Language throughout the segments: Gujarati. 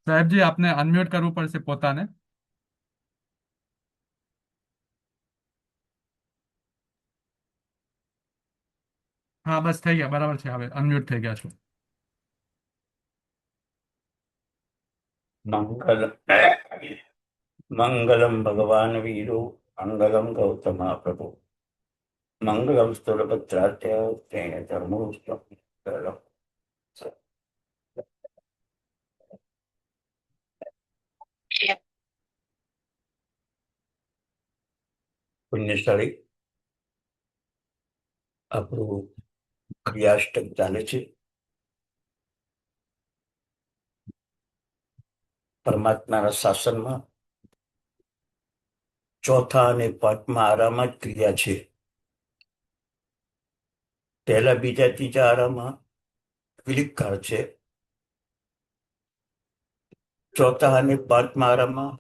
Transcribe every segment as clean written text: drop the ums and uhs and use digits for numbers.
સાહેબજી, આપને અનમ્યુટ કરવું પડશે પોતાને. હા, બસ થઈ ગયા, બરાબર છે. હવે અનમ્યુટ થઈ ગયા છો. મંગલ મંગલમ ભગવાન વીરુ મંગલમ ગૌતમા પ્રભુ મંગલમ સ્થુલભદ્રાત્ય તેણે ધર્મોસ્તમ પુણ્યશાળી આપણું ક્રિયાષ્ટક ચાલે છે. પરમાત્માના શાસનમાં ચોથા અને પાંચમા આરામાં જ ક્રિયા છે. પહેલા બીજા ત્રીજા આરામાં વિલિપ કાળ છે. ચોથા અને પાંચમા આરામાં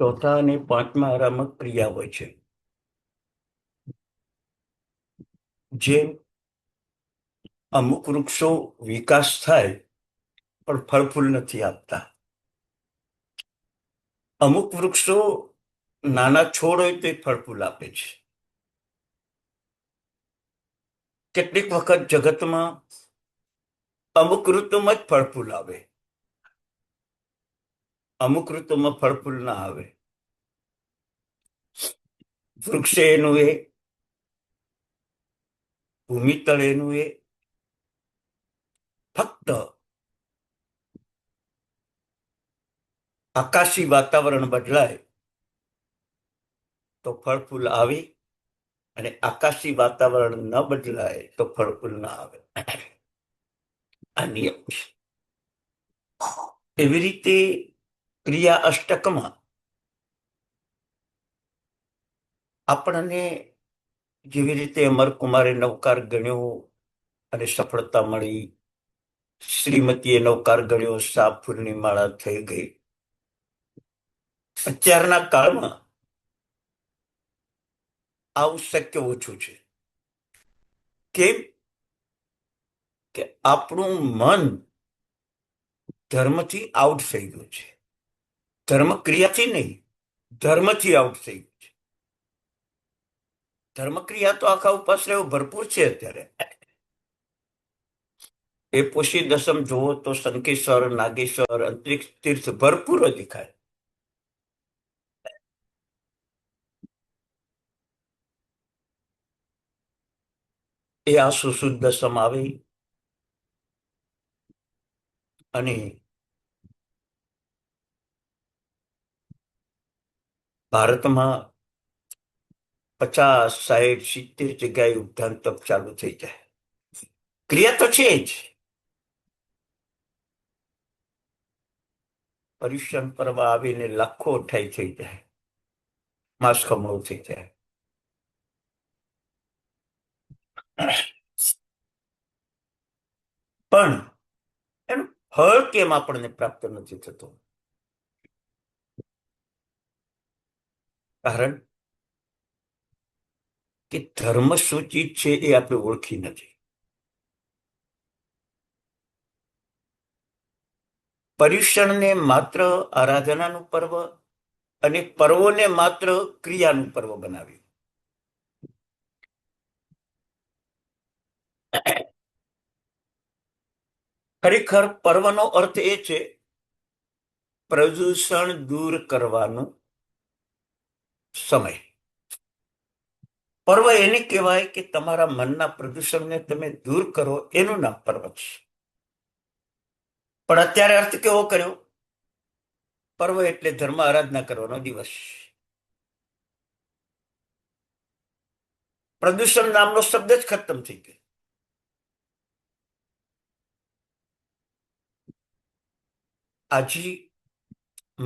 ચોથા અને પાંચમા આરામાં ક્રિયા હોય છે. જેમ અમુક વૃક્ષો વિકાસ થાય પણ ફળ ફૂલ નથી આપતા. અમુક વૃક્ષો નાના છોડ હોય તો ફળ ફૂલ આપે છે. કેટલીક વખત જગતમાં અમુક ઋતુમાં જ ફળ ફૂલ આવે, અમુક ઋતુમાં ફળ ફૂલ ના આવે. વૃક્ષે એનું એ, ભૂમિ તળે એનું એ. ફક્ત આકાશી વાતાવરણ બદલાય તો ફળ ફૂલ આવે, અને આકાશી વાતાવરણ ન બદલાય તો ફળ ફૂલ ના આવે. આ નિયમ છે. એવી રીતે ક્રિયા અષ્ટકમાં આપણને જેવી રીતે અમરકુમારે નવકાર ગણ્યો અને સફળતા મળી, શ્રીમતીએ નવકાર ગણ્યો, સાપ ફૂલની માળા થઈ ગઈ. અત્યારના કાળમાં આવું શક્ય ઓછું છે. કેમ કે આપણું મન ધર્મથી આઉટ થઈ ગયું છે. ધર્મ ક્રિયાથી નહીં, ધર્મથી આઉટ થઈ ગયું છે. ધર્મક્રિયા તો આખા ઉપાશ્રયો ભરપૂર છે અત્યારે. એ પોષી દસમ જુઓ તો શંકેશ્વર, નાગેશ્વર, અંતરિક્ષ તીર્થ ભરપૂર દેખાય. એ આ સુશુદ્ધ દસમ આવી અને ભારતમાં 50, 60, 70 જગ્યાએ ઉદ્ધાન તપ ચાલુ થઈ જાય. ક્રિયા તો છે જ. પર્યુષણ પર્વ આવીને લાખો અઠાઈ થઈ જાય, માસ ખમણો થઈ જાય. પણ એનું ફળ કેમ આપણને પ્રાપ્ત નથી થતું? કારણ કે ધર્મ સૂચિત છે એ આપણે ઓળખી નથી. પર્યુષણને માત્ર આરાધનાનું પર્વ અને પર્વોને માત્ર ક્રિયાનું પર્વ બનાવ્યું. ખરેખર પર્વનો અર્થ એ છે પ્રદૂષણ દૂર કરવાનો સમય. પર્વ એને કહેવાય કે તમારા મનના પ્રદૂષણને તમે દૂર કરો, એનું નામ પર્વ છે. પણ અત્યારે અર્થ કેવો કર્યો? પર્વ એટલે ધર્મ આરાધના કરવાનો દિવસ. પ્રદૂષણ નામનો શબ્દ જ ખતમ થઈ ગયો. આજે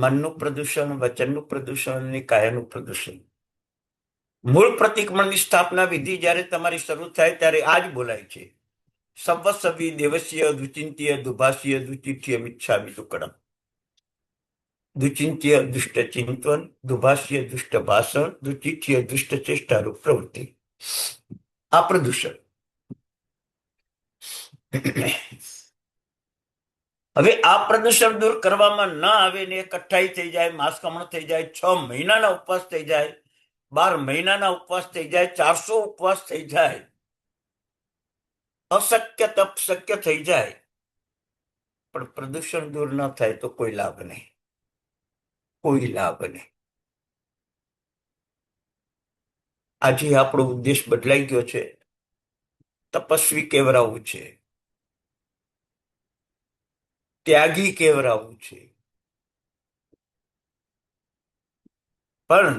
મનનું પ્રદૂષણ, વચનનું પ્રદૂષણ અને કાયાનું પ્રદૂષણ. મૂળ પ્રતિક્રમણની સ્થાપના વિધિ જ્યારે તમારી શરૂ થાય ત્યારે આ જ બોલાય છે: સવસવી દેવસ્ય દુચિંત્ય દુભાષ્ય દુચિઠ્ય મિચ્છામિ દુક્કડમ. દુચિંત્ય દુષ્ટ ચિંતન, દુભાષ્ય દુષ્ટ ભાષણ, દુચિઠ્ય દુષ્ટ ચેષ્ટારૂપ પ્રવૃત્તિ. આ પ્રદૂષણ. હવે આ પ્રદૂષણ દૂર કરવામાં ન આવે ને કઠ્ઠાઈ થઈ જાય, માસકમણ થઈ જાય, 6 મહિનાના ઉપવાસ થઈ જાય, 12 મહિનાના ઉપવાસ થઈ જાય, 400 ઉપવાસ થઈ જાય, અશક્ય તપ શક્ય થઈ જાય, પણ પ્રદૂષણ દૂર ન થાય તો કોઈ લાભ નહીં. કોઈ લાભ નહીં. આજે આપણો ઉદ્દેશ બદલાઈ ગયો છે. તપસ્વી કેવરાવું છે, ત્યાગી કેવરાવું છે. પણ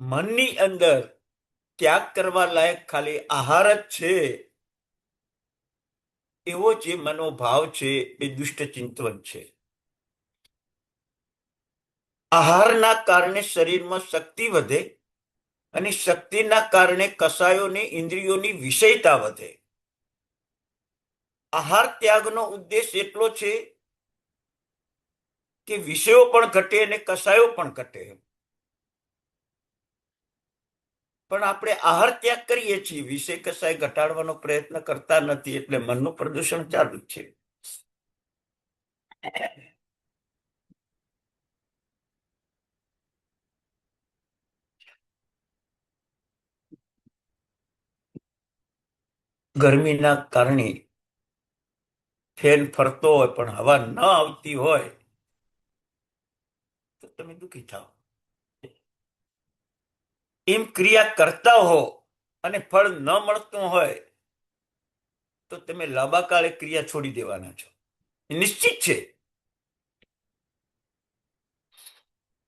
મનની અંદર ત્યાગ કરવા લાયક ખાલી આહાર જ છે, એવો જે મનોભાવ છે એ દુષ્ટ ચિંતન છે. આહારના કારણે શરીરમાં શક્તિ વધે અને શક્તિના કારણે કસાયોની ઇન્દ્રિયોની વિષયતા વધે. આહાર ત્યાગનો ઉદ્દેશ એટલો છે કે વિષયો પણ ઘટે અને કસાયો પણ ઘટે. પણ આપણે આહાર ત્યાગ કરીએ છીએ, વિષય કસાય ઘટાડવાનો પ્રયત્ન કરતા નથી, એટલે મનનું પ્રદૂષણ ચાલુ છે. ગરમીના કારણે ફેન ફરતો હોય પણ હવા ન આવતી હોય તો તમે દુઃખી થાઓ. એમ ક્રિયા કરતા હો અને ફળ ન મળતું હોય તો તમે લાંબા કાળે ક્રિયા છોડી દેવાના છો, એ નિશ્ચિત છે.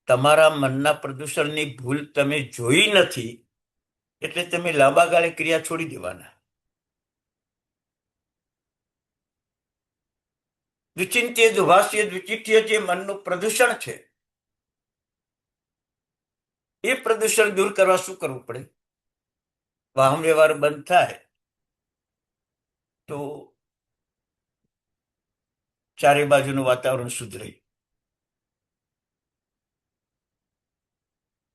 તમારા મનના પ્રદૂષણની ભૂલ તમે જોઈ નથી, એટલે તમે લાંબા ગાળે ક્રિયા છોડી દેવાના. દ્વિચિંત્ય દુભાષ્ય દ્વિચિઠ્ય જે મનનું પ્રદૂષણ છે, એ પ્રદૂષણ દૂર કરવા શું કરવું પડે? વાહન વ્યવહાર બંધ થાય તો ચારે બાજુનું વાતાવરણ સુધરે.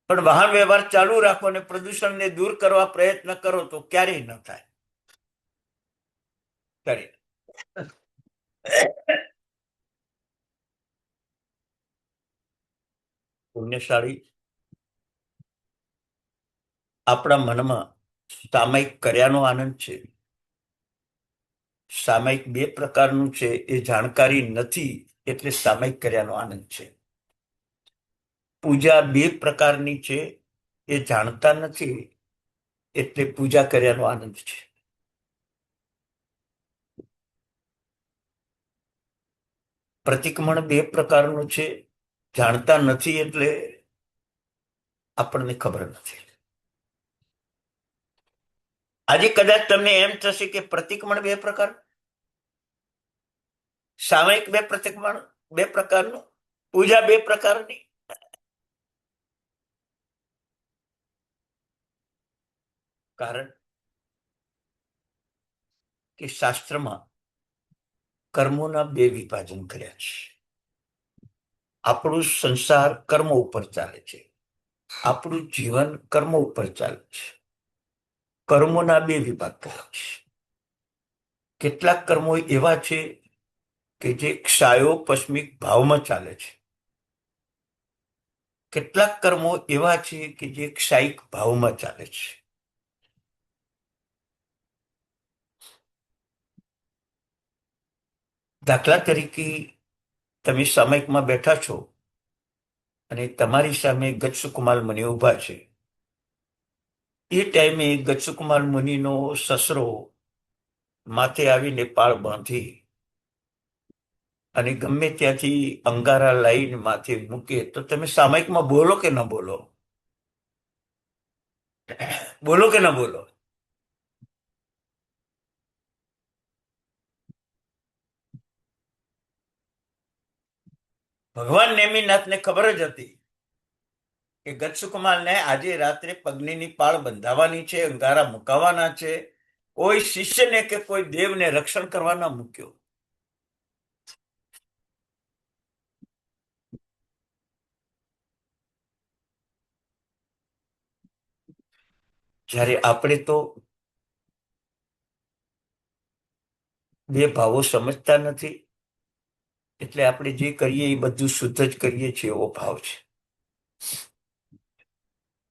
પણ વાહન વ્યવહાર ચાલુ રાખો અને પ્રદૂષણને દૂર કરવા પ્રયત્ન કરો તો ક્યારેય ન થાય. ક્યારેય. પુણ્યશાળી આપણા મનમાં સામાયિક કર્યાનો આનંદ છે. સામાયિક 2 પ્રકારનું છે, એ જાણકારી નથી એટલે સામાયિક કર્યાનો આનંદ છે. પૂજા 2 પ્રકારની છે, એ જાણતા નથી એટલે પૂજા કર્યાનો આનંદ છે. પ્રતિક્રમણ 2 પ્રકારનું છે, જાણતા નથી એટલે આપણને ખબર નથી. આજે કદાચ તમને એમ થશે કે પ્રતિક્રમણ 2 પ્રકાર, સામાયિક 2 પ્રતિક્રમણ 2 પ્રકારનું, પૂજા 2 પ્રકારની. કારણ કે શાસ્ત્રમાં કર્મોના 2 વિભાજન કર્યા છે. આપણું સંસાર કર્મ ઉપર ચાલે છે, આપણું જીવન કર્મ ઉપર ચાલે છે. કર્મોના 2 વિભાગ કર્યા છે. કેટલાક કર્મો એવા છે કે જે ક્ષાયોપસ્મિક ભાવમાં ચાલે છે, કેટલાક કર્મો એવા છે કે જે ક્ષાયિક ભાવમાં ચાલે છે. દાખલા તરીકે તમે સામાયિકમાં બેઠા છો અને તમારી સામે ગચ્છકુમાર મુનિ ઊભા છે. એ ટાઈમે ગચ્છકુમાર મુનિનો સસરો માથે આવીને પાળ બાંધી અને ગમે ત્યાંથી અંગારા લાવીને માથે મૂકે તો તમે સામાયિકમાં બોલો કે ન બોલો? બોલો કે ન બોલો? ભગવાન નેમિનાથને ખબર જ હતી કે ગચ્છકુમારને આજે રાત્રે પગનીની પાળ બંધાવવાની છે, અંગારા મુકાવાના છે. કોઈ શિષ્યને કે કોઈ દેવને રક્ષણ કરવા ન મૂક્યો. જ્યારે આપણે તો બે ભાવો સમજતા નથી, એટલે આપણે જે કરીએ એ બધું શુદ્ધ જ કરીએ છીએ એવો ભાવ છે.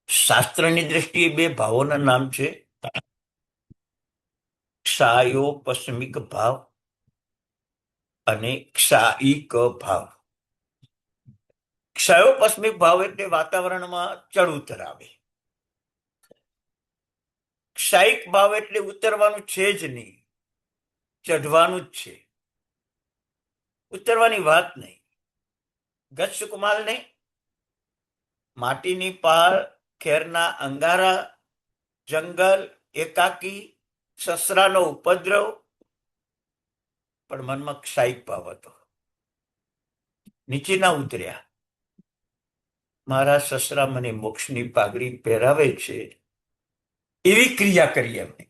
શાસ્ત્રની દ્રષ્ટિએ બે ભાવોના નામ છે, ક્ષાયોપસ્મિક ભાવ અને ક્ષાયિક ભાવ. ક્ષયોપસ્મિક ભાવ એટલે વાતાવરણમાં ચડ ઉતર આવે. ક્ષાયિક ભાવ એટલે ઉતરવાનું છે જ નહીં, ચઢવાનું જ છે, ઉતરવાની વાત નહીં. ગચ્છકુમારને માટીની પાળ, ખેરના અંગારા, જંગલ, એકાકી, સસરાનો ઉપદ્રવ, પણ મનમાં ક્ષાયિક ભાવ હતો. નીચે ના ઉતર્યા. મારા સસરા મને મોક્ષની પાઘડી પહેરાવે છે એવી ક્રિયા કરી એમને.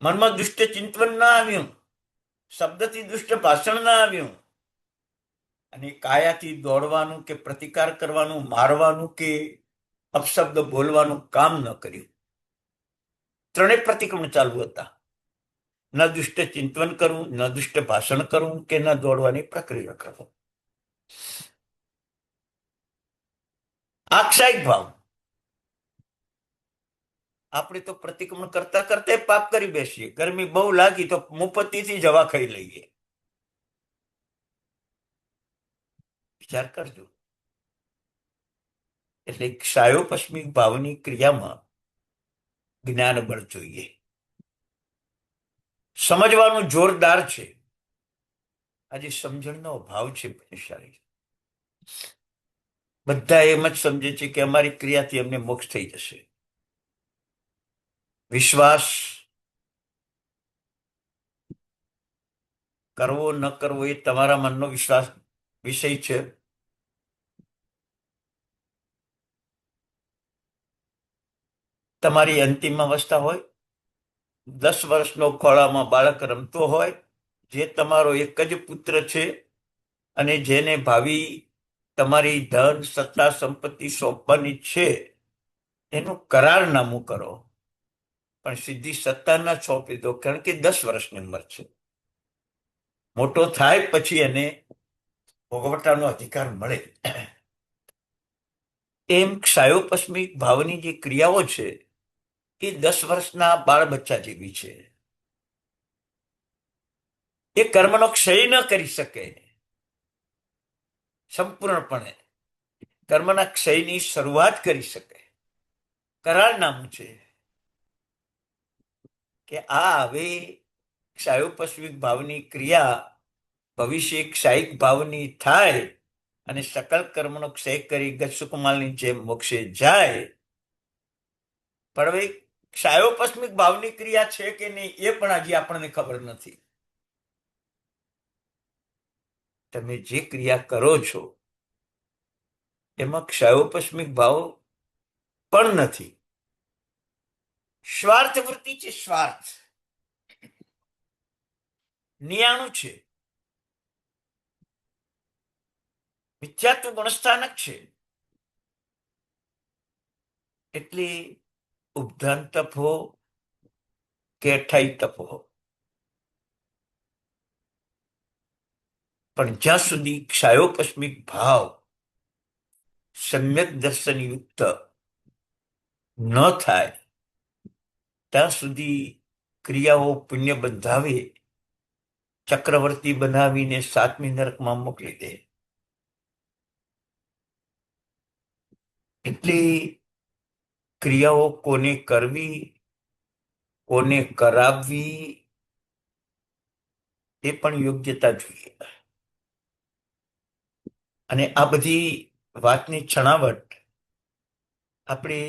મનમાં દુષ્ટ ચિંતન ના આવ્યું, શબ્દથી દુષ્ટ ભાષણ ના આવ્યું, અને કાયાથી દોડવાનું કે પ્રતિકાર કરવાનું, મારવાનું કે અપશબ્દ બોલવાનું કામ ન કર્યું. ત્રણેય પ્રતિક્રમણ ચાલુ હતા. ન દુષ્ટ ચિંતન કરવું, ન દુષ્ટ ભાષણ કરવું કે ન દોડવાની પ્રક્રિયા કરવું. આક્ષાયિક ભાવ. આપણે તો પ્રતિક્રમણ કરતા કરતા પાપ કરી બેસીએ. ગરમી બહુ લાગી તો મુપત્તિથી જવા ખાઈ લઈએ. વિચાર કરજો. એટલે ક્ષાયોપસ્મિક ભાવની ક્રિયામાં જ્ઞાન બળ જોઈએ. સમજવાનું જોરદાર છે. આજે સમજણનો અભાવ છે મનુષ્યની. બધા એમ જ સમજે છે કે અમારી ક્રિયાથી અમને મોક્ષ થઈ જશે. વિશ્વાસ કરવો ન કરવો એ તમારા મનનો વિશ્વાસ વિષય છે. તમારી અંતિમ અવસ્થા હોય, 10 વર્ષનો ખોળામાં બાળક રમતો હોય, જે તમારો એક જ પુત્ર છે અને જેને ભાવિ તમારી ધન, સત્તા, સંપત્તિ સોંપવાની છે, એનું કરારનામું કરો, પણ સીધી સત્તા ના સોંપી દો, કારણ કે 10 વર્ષની ઉંમર છે. મોટો થાય પછી એને ભોગવટાનો અધિકાર મળે. એમ ક્ષાયોપસ્મિક ભાવની જે ક્રિયાઓ છે એ 10 વર્ષના બાળ બચ્ચા જેવી છે. એ કર્મનો ક્ષય ન કરી શકે સંપૂર્ણપણે. કર્મના ક્ષયની શરૂઆત કરી શકે. કરારનામું છે કે આ હવે ક્ષાયોપસ્મિક ભાવની ક્રિયા ભવિષ્ય ક્ષાયિક ભાવની થાય અને સકલ કર્મનો ક્ષય કરી ગચ્છકુમારની જેમ મોક્ષે જાય. પણ હવે ક્ષાયોપસ્મિક ભાવની ક્રિયા છે કે નહીં એ પણ હજી આપણને ખબર નથી. તમે જે ક્રિયા કરો છો એમાં ક્ષાયોપસ્મિક ભાવ પણ નથી. સ્વાર્થ વૃત્તિ છે. સ્વાર્થ 99 છે. મિથ્યાત્વ ગુણસ્થાનક છે. એટલે ઉપધાન તપ હો કે અઠાઈ તપ હો, પણ જ્યાં સુધી ક્ષાયોપસ્મિક ભાવ સમ્યક દર્શન યુક્ત ન થાય ત્યાં સુધી ક્રિયાઓ પુણ્ય બંધાવે, ચક્રવર્તી બનાવીને 7મી નરકમાં મોકલી દે. એટલી ક્રિયાઓ કોને કરવી, કોને કરાવવી, એ પણ યોગ્યતા જોઈએ. અને આ બધી વાતની છણાવટ આપણે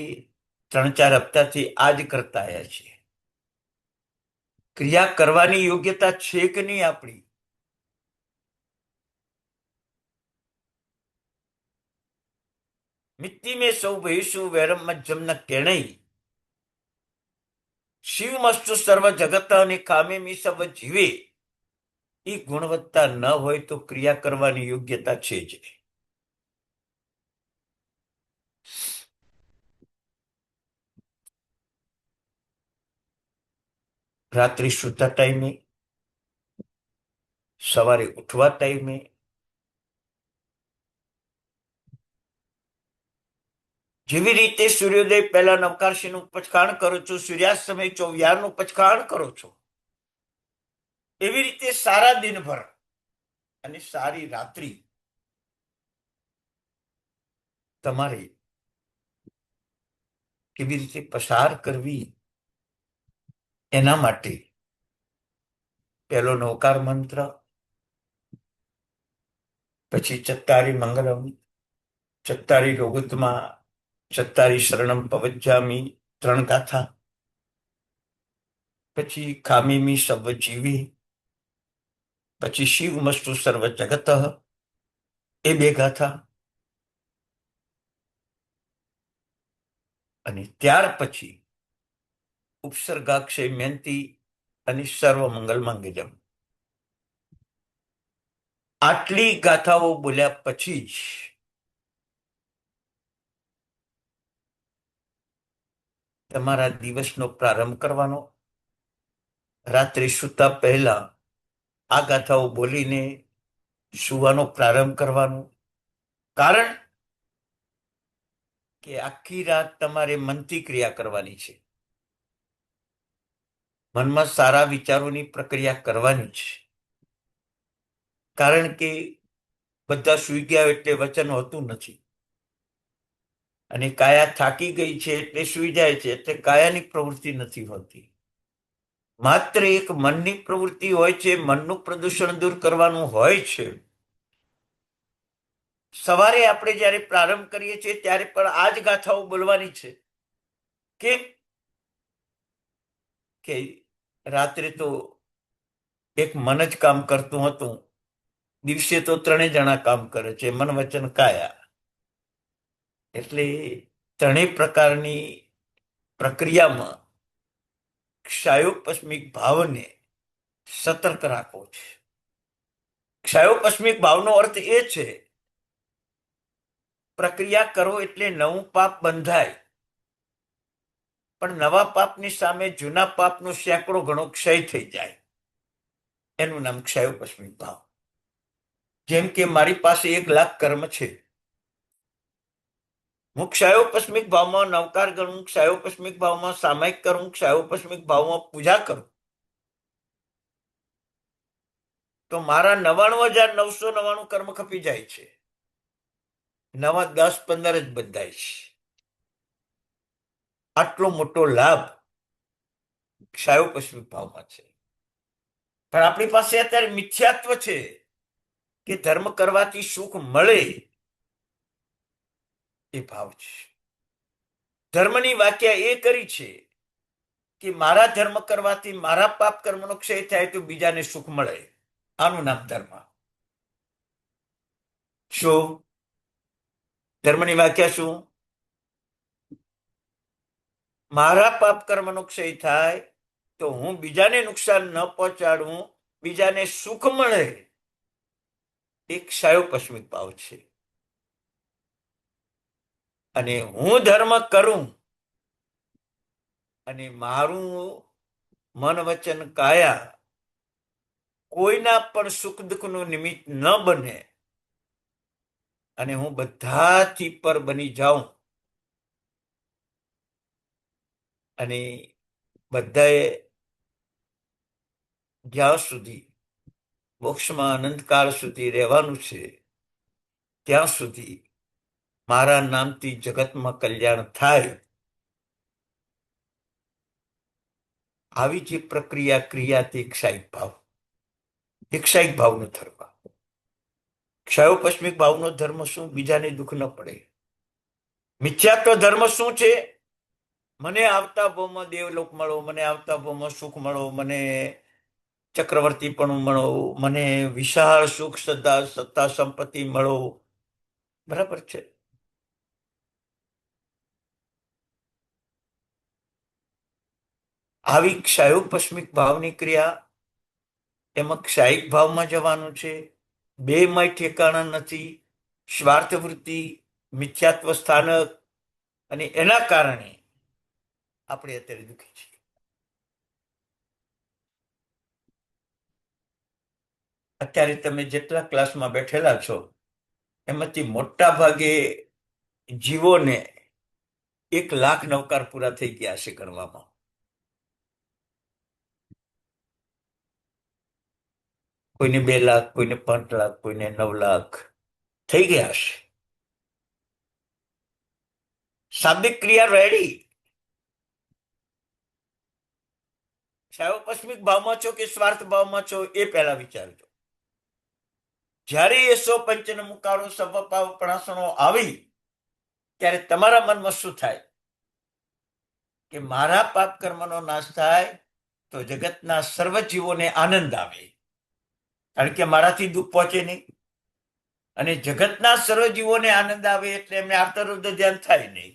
3-4 હપ્તાથી આ જ કરતા આવ્યા છીએ. ક્રિયા કરવાની યોગ્યતા છે કે નહીં આપણી? મિત્તિ મેં સૌ ભઈશું વૈરમ મજ્જમ ન કેણઈ શિવ મસ્તુ સર્વ જગત અને કામે મી સર્વ જીવે. એ ગુણવત્તા ન હોય તો ક્રિયા કરવાની યોગ્યતા છે જ નહીં. રાત્રિ સૂતા ટાઈમે, સવારે ઉઠવા ટાઈમે, જેવી રીતે સૂર્યોદય પહેલા નવકારશીનું પચકાણ કરો છો, સૂર્યાસ્ત સમય ચોવિહારનું પચકાણ કરો છો, એવી રીતે સારા દિનભર અને સારી રાત્રિ તમારે કેવી રીતે પસાર કરવી, એના માટે પહેલો નવકાર મંત્ર, પછી ચત્તારી મંગલમ, ચત્તારી રોગુત્મા, ચત્તારી શરણમ પવજ્જામી, 3 ગાથા, પછી ખામીમી સર્વ જીવી, પછી શિવમસ્તુ સર્વ જગત, એ 2 ગાથા, અને ત્યાર પછી ઉપસર્ગાક્ષય મયંતી અને સર્વ મંગલ માંગલ્યમ. આટલી ગાથાઓ બોલ્યા પછી જ તમારા દિવસનો પ્રારંભ કરવાનો. રાત્રે સૂતા પહેલા આ ગાથાઓ બોલીને સુવાનો પ્રારંભ કરવાનો. કારણ કે આખી રાત તમારે મનથી ક્રિયા કરવાની છે. મનમાં સારા વિચારોની પ્રક્રિયા કરવાની છે. કારણ કે બધા સૂઈ ગયા એટલે વચન હોતું નથી, અને કાયા થાકી ગઈ છે એટલે સૂઈ જાય છે, એટલે કાયાની પ્રવૃત્તિ નથી હોતી. માત્ર એક મનની પ્રવૃત્તિ હોય છે. મનનું પ્રદૂષણ દૂર કરવાનું હોય છે. સવારે આપણે જ્યારે પ્રારંભ કરીએ છીએ ત્યારે પણ આ જ ગાથાઓ બોલવાની છે. કે રાત્રે તો એક મન જ કામ કરતું હતું, દિવસે તો 3 જણા કામ કરે છે, મન વચન કાયા. એટલે 3 પ્રકારની પ્રક્રિયામાં ક્ષાયોપસ્મિક ભાવને સતર્ક રાખવો છે. ક્ષાયોપસ્મિક ભાવનો અર્થ એ છે, પ્રક્રિયા કરો એટલે નવું પાપ બંધાય, પણ નવા પાપની સામે જૂના પાપનો સેંકડો ગણો ક્ષય થઈ જાય. એનું નામ ક્ષાયોપસ્મિક ભાવ. જેમ કે મારી પાસે 1 લાખ કર્મ છે, હું ક્ષાયોપસ્મિક ભાવમાં નવકાર ગણું, ક્ષાયોપસ્મિક ભાવમાં સામાયિક કરું, ક્ષાયોપસ્મિક ભાવમાં પૂજા કરું, તો મારા 99,999 કર્મ ખપી જાય છે. નવા 10-15 જ બંધાય છે. આટલો મોટો લાભ ક્ષાયોપસ્મિક ભાવમાં છે. પણ આપણી પાસે અત્યારે મિથ્યાત્વ છે કે ધર્મ કરવાથી સુખ મળે, એ ભાવ છે. ધર્મની વ્યાખ્યા એ કરી છે કે મારા ધર્મ કરવાથી મારા પાપ કર્મનો ક્ષય થાય તો બીજાને સુખ મળે. આનું નામ ધર્મ. શું ધર્મની વ્યાખ્યા? શું? મારા પાપ કર્મનો ક્ષય થાય તો હું બીજાને નુકસાન ન પહોંચાડું, બીજાને સુખ મળે. એક ક્ષાયોપસ્મિક ભાવ છે. અને હું ધર્મ કરું અને મારું મન વચન કાયા કોઈના પણ સુખ દુઃખનું નિમિત્ત ન બને, અને હું બધાથી પર બની જાઉં, અને બધાએ જ્યાં સુધી મોક્ષમાં અનંતકાળ સુધી રહેવાનું છે ત્યાં સુધી મારા નામથી જગતમાં કલ્યાણ થાય, આવી જે પ્રક્રિયા ક્રિયાથી ક્ષાયિક ભાવનો ધર્મ. ક્ષયોપસ્મિક ભાવનો ધર્મ શું? બીજાને દુઃખ ન પડે. મિથ્યાત્વ ધર્મ શું છે? મને આવતા ભાવમાં દેવલોક મળો, મને આવતા ભાવમાં સુખ મળો, મને ચક્રવર્તી પણ મળો, મને વિશાળ સુખ સત્તા સંપત્તિ મળો. બરાબર છે. આવી ક્ષયોપસ્મિક ભાવની ક્રિયા, એમાં ક્ષાયિક ભાવમાં જવાનું છે. બેમાંય ઠેકાણા નથી. સ્વાર્થ વૃત્તિ, મિથ્યાત્વ સ્થાનક, અને એના કારણે આપણે અત્યારે દુઃખી છીએ. અત્યારે તમે જેટલા ક્લાસમાં બેઠેલા છો એમાંથી મોટા ભાગે જીવોને 1,00,000 નવકાર પૂરા થઈ ગયા હશે ગણવામાં. કોઈને 2,00,000, કોઈને 5,00,000, કોઈને 9,00,000 થઈ ગયા હશે. શાબ્દિક ક્રિયા રેડી. ક્ષયોપસ્મિક ભાવમાં છો કે સ્વાર્થ ભાવમાં છો એ પહેલા વિચારજો. જ્યારે એસો પંચન મુકારો સર્વપાવ પ્રણાસણો આવી ત્યારે તમારા મનમાં શું થાય? કે મારા પાપ કર્મનો નાશ થાય તો જગતના સર્વ જીવોને આનંદ આવે, કારણ કે મારાથી દુઃખ પહોંચે નહીં. અને જગતના સર્વ જીવોને આનંદ આવે એટલે એમને આર્તરૌદ ધ્યાન થાય નહીં,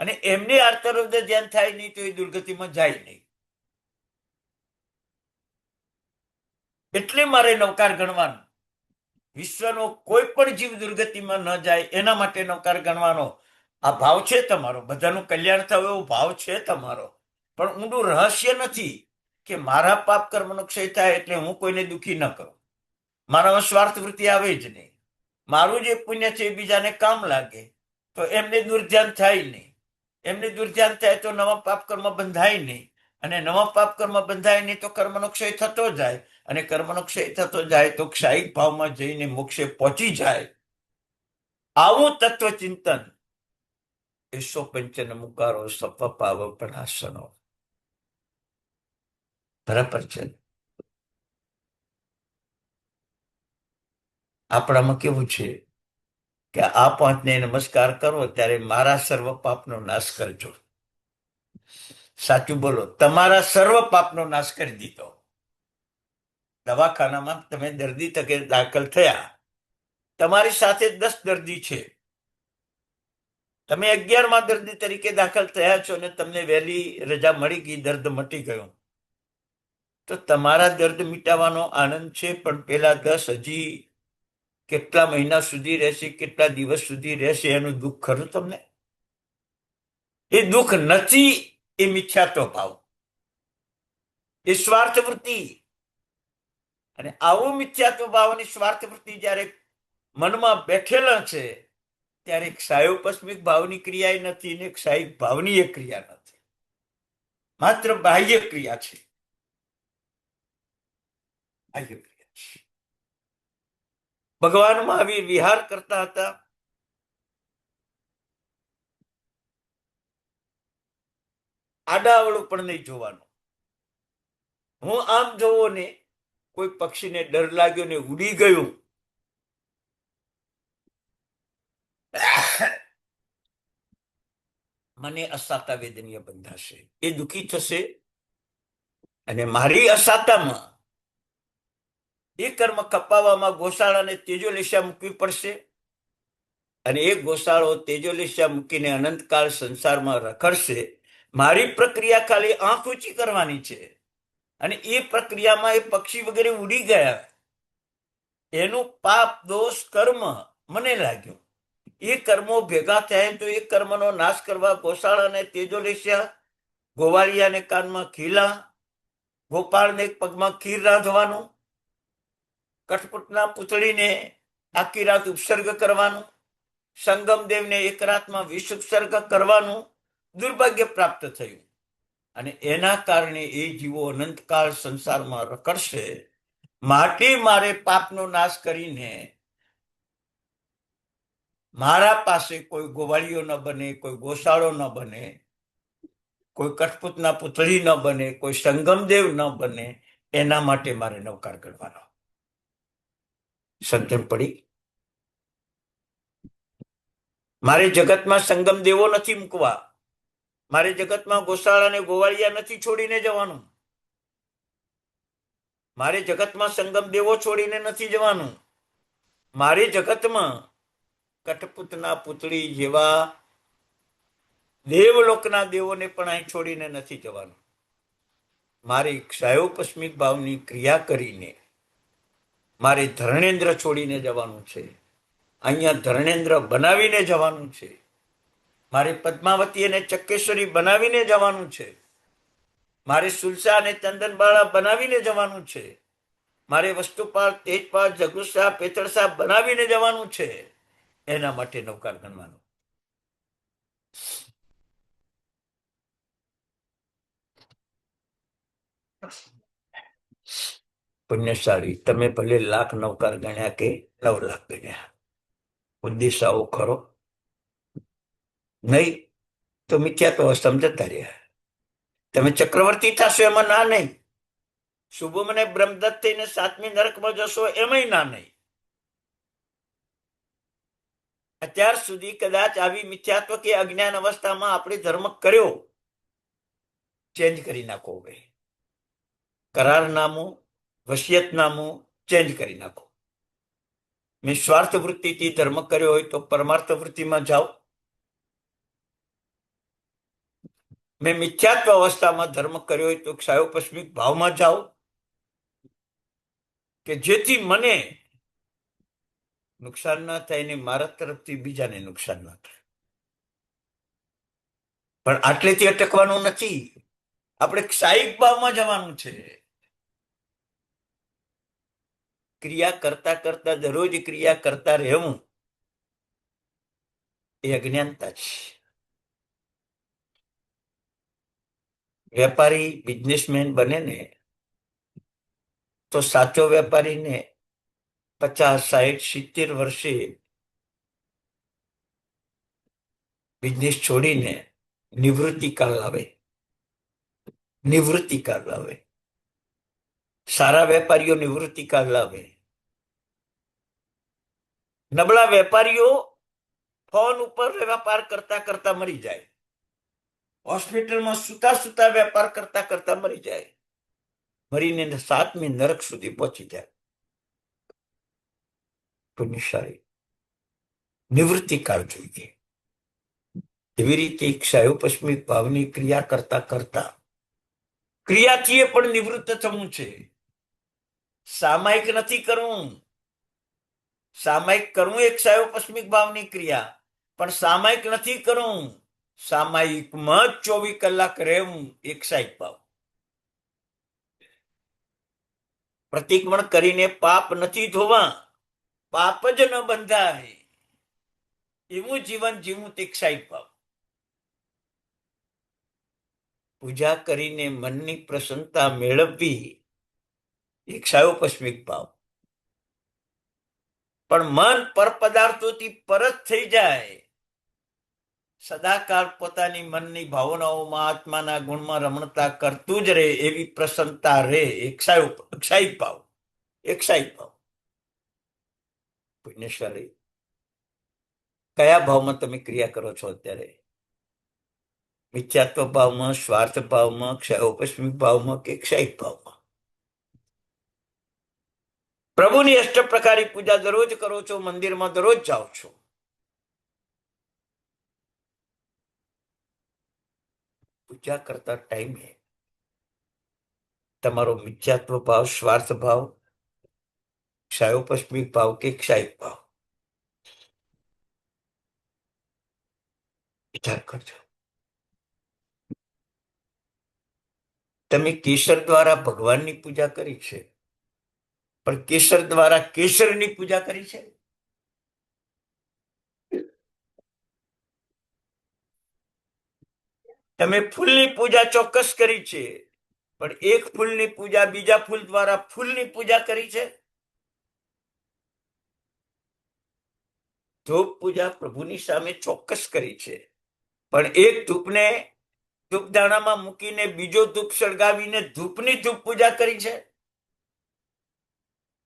અને એમને આર્તરૌદ ધ્યાન થાય નહીં તો એ દુર્ગતિમાં જાય નહીં. એટલે મારે નવકાર ગણવાનો. વિશ્વનો કોઈ પણ જીવ દુર્ગતિમાં ન જાય એના માટે નવકાર ગણવાનો. આ ભાવ છે તમારો, બધાનું કલ્યાણ થયું એવો ભાવ છે તમારો. પણ ઊંડું રહસ્ય નથી કે મારા પાપ કર્મનો ક્ષય થાય એટલે હું કોઈને દુઃખી ન કરું. મારામાં સ્વાર્થ વૃત્તિ આવે જ નહીં. મારું જે પુણ્ય છે એ બીજાને કામ લાગે તો એમને દુર્ધ્યાન થાય નહીં. એમને દુર્ધ્યાન થાય તો નવા પાપ કર્મ બંધાય નહીં, અને નવા પાપ કર્મ બંધાય નહીં તો કર્મનો ક્ષય થતો જાય, અને કર્મનો ક્ષય થતો જાય તો ક્ષાયિક ભાવમાં જઈને મોક્ષે પહોંચી જાય. આવું તત્વચિંતન એસો પંચન મુકારો સપપાવ પ્રણાસનો. બરાબર છે. આપણામાં કેવું છે કે આ પાંચને નમસ્કાર કરો ત્યારે મારા સર્વ પાપનો નાશ કરજો. સાચું બોલો, તમારા સર્વ પાપનો નાશ કરી દીધો. દવાખાનામાં તમે દર્દી તકે દાખલ થયા, તમારી સાથે 10 દર્દી છે, તમે 11મા દર્દી તરીકે દાખલ થયા છો અને તમને વહેલી રજા મળી ગઈ, દર્દ મટી ગયું, તો તમારા દર્દ મિટાવવાનો આનંદ છે. પણ પેલા 10 હજી કેટલા મહિના સુધી રહેશે, કેટલા દિવસ સુધી રહેશે, એનું દુઃખ ખરું તમને? એ દુઃખ નથી, એ મિથ્યાત્વ ભાવ, એ સ્વાર્થ વૃત્તિ. અને આવું મિથ્યાત્વ ભાવ અને સ્વાર્થ વૃત્તિ જ્યારે મનમાં બેઠેલા છે ત્યારે ક્ષયોપસ્મિક ભાવની ક્રિયા નથી ને ક્ષાયિક ભાવની એ ક્રિયા નથી, માત્ર બાહ્ય ક્રિયા છે. બાહ્ય ક્રિયા છે. ભગવાન મહાવીર વિહાર કરતા હતા. આડાવળું પણ નહીં જોવાનું. હું આમ જોવો ને કોઈ પક્ષીને ડર લાગ્યો ને ઉડી ગયું, મને અસાતા વેદનીય બંધાશે, એ દુઃખી થશે. અને મારી અસાતામાં એ કર્મ કપાવવામાં ગોશાળાને તેજોલેશા મૂકવી પડશે. અને એ ગોશાળો તેજોલેશા મૂકીને અનંતકાળ સંસારમાં રખડશે. મારી પ્રક્રિયા ખાલી આંખ ઊંચી કરવાની છે, અને એ પ્રક્રિયામાં એ પક્ષી વગેરે ઉડી ગયા, એનું પાપ દોષ કર્મ મને લાગ્યું. એ કર્મો ભેગા થાય તો એ કર્મનો નાશ કરવા ગોશાળાને તેજોલેશા, ગોવાળિયાને કાનમાં ખીલા, ગોપાળને પગમાં ખીર રાંધવાનું, કઠપુતના પૂતળીને આખી રાત ઉપસર્ગ કરવાનું, સંગમદેવને એક રાતમાં વિષ ઉપસર્ગ કરવાનું દુર્ભાગ્ય પ્રાપ્ત થયું. અને એના કારણે એ જીવો અનંતકાળ સંસારમાં રખડશે. માટે મારે પાપનો નાશ કરીને મારા પાસે કોઈ ગોવાળીઓ ન બને, કોઈ ગોશાળો ન બને, કોઈ કઠપૂતના પુતળી ન બને, કોઈ સંગમદેવ ન બને, એના માટે મારે નવકાર ગણવાનો. સમજણ પડી? મારે જગતમાં સંગમદેવો નથી મૂકવા, મારે જગતમાં ગોશાળા અને ગોવાળિયા નથી છોડીને જવાનું, મારે જગતમાં સંગમદેવો છોડીને નથી જવાનું, મારે જગતમાં કઠપૂતના પુતળી જેવા દેવલોકના દેવોને પણ અહીં છોડીને નથી જવાનું. મારે ક્ષયોપસ્મિક ભાવની ક્રિયા કરીને મારે ધર્ણેન્દ્ર છોડીને જવાનું છે, અહીંયા ધર્ણેન્દ્ર બનાવીને જવાનું છે, મારે પદ્માવતી અને ચક્કેશ્વરી બનાવીને જવાનું છે, મારે સુલસા અને ચંદનબાળા બનાવીને જવાનું છે, મારે વસ્તુપાળ, તેજપાળ, જગુસા, પેતળસા બનાવીને જવાનું છે. એના માટે નવકાર ગણવાનું. પુણ્યશાળી, તમે ભલે લાખ નવકાર ગણ્યા કે 9 લાખ ગણ્યા, ઉદ્દેશ આવો ખરો નહીં તો મિથ્યા તો સમજતા રહ્યા. તમે ચક્રવર્તી થશો એમાં ના નહીં, શુભમ અને બ્રહ્મદત્ત થઈને 7મી નરકમાં જશો એમાંય ના નહીં. અત્યાર સુધી કદાચ આવી મિથ્યાત્વ કે અજ્ઞાન અવસ્થામાં આપણે ધર્મ કર્યો, ચેન્જ કરી નાખો. હવે કરારનામું, વસિયતનામું ચેન્જ કરી નાખો. મેં સ્વાર્થ વૃત્તિથી ધર્મ કર્યો હોય તો પરમાર્થ વૃત્તિમાં જાઓ. મેં મિથ્યાત્વ અવસ્થામાં ધર્મ કર્યો હોય તો ક્ષયોપસ્મિક ભાવમાં જાઓ, કે જેથી મને નુકસાન ના થાય ને મારા તરફથી બીજાને નુકસાન ના થાય. પણ આટલેથી અટકવાનું નથી, આપણે ક્ષાયિક ભાવમાં જવાનું છે. ક્રિયા કરતા કરતા દરરોજ ક્રિયા કરતા રહેવું એ અજ્ઞાનતા છે. વેપારી બિઝનેસમેન બને ને તો સાચો વેપારીને 50, 60, 70 વર્ષે બિઝનેસ છોડીને નિવૃત્તિકાળ લાવે. નિવૃત્તિકાળ લાવે. સારા વેપારીઓ નિવૃત્તિકાળ લાવે. નબળા વેપારીઓ ફોન ઉપર વેપાર કરતા કરતા મરી જાય, હોસ્પિટલમાં સુતા સુતા વેપાર કરતા કરતા મરી જાય, મરીને 7મી નરક સુધી પહોંચી જાય. પુણ્યશાળી, નિવૃત્તિકાળ જોઈએ. એવી રીતે ક્ષયોપસ્મિક ભાવની ક્રિયા કરતા કરતા ક્રિયાથી પણ નિવૃત્ત થવું છે. સામાયિક નથી કરવું. સામાયિક કરવું એક ક્ષયોપસ્મિક ભાવની ક્રિયા, પણ સામાયિક નથી કરવું. સામાયિકમાં જ 24 કલાક રહેવું એક ક્ષાયિક ભાવ. પ્રતિક્રમણ કરીને પાપ નથી ધોવા, પાપ જ ન બંધાય એવું જીવન જીવવું તે ક્ષાયિક ભાવ. પૂજા કરીને મનની પ્રસન્નતા મેળવવી એ ક્ષયોપસ્મિક ભાવ. પણ મન પર પદાર્થોથી પરત થઈ જાય, સદાકાળ પોતાની મનની ભાવનાઓમાં આત્માના ગુણમાં રમણતા કરતું જ રહે એવી પ્રસન્નતા રહે એ ક્ષાયિક ભાવ. એક ક્ષાયિક ભાવ. પુણ્યશાળી, કયા ભાવમાં તમે ક્રિયા કરો છો અત્યારે? મિથ્યાત્વ ભાવમાં, સ્વાર્થ ભાવમાં, ક્ષયોપસ્મિક ભાવમાં કે ક્ષાયિક ભાવમાં? પ્રભુની અષ્ટપ્રકારી પૂજા દરરોજ કરો છો, મંદિરમાં દરરોજ જાઓ છો, પૂજા કરતા ટાઈમે તમારો મિથ્યાત્વ ભાવ, સ્વાર્થ ભાવ, ક્ષયોપસ્મિક ભાવ કે ક્ષાયિક ભાવ? વિચાર કરજો. તમે કેસર દ્વારા ભગવાનની પૂજા કરી છે, પણ કેસર દ્વારા કેસરની પૂજા કરી છે? તમે ફૂલની પૂજા ચોક્કસ કરી છે, પણ એક ફૂલની પૂજા બીજા ફૂલ દ્વારા ફૂલની પૂજા કરી છે? ધૂપ પૂજા પ્રભુની સામે ચોક્કસ કરી છે, પણ એક ધૂપને ધૂપદાણામાં મૂકીને બીજો ધૂપ સળગાવીને ધૂપની ધૂપ પૂજા કરી છે?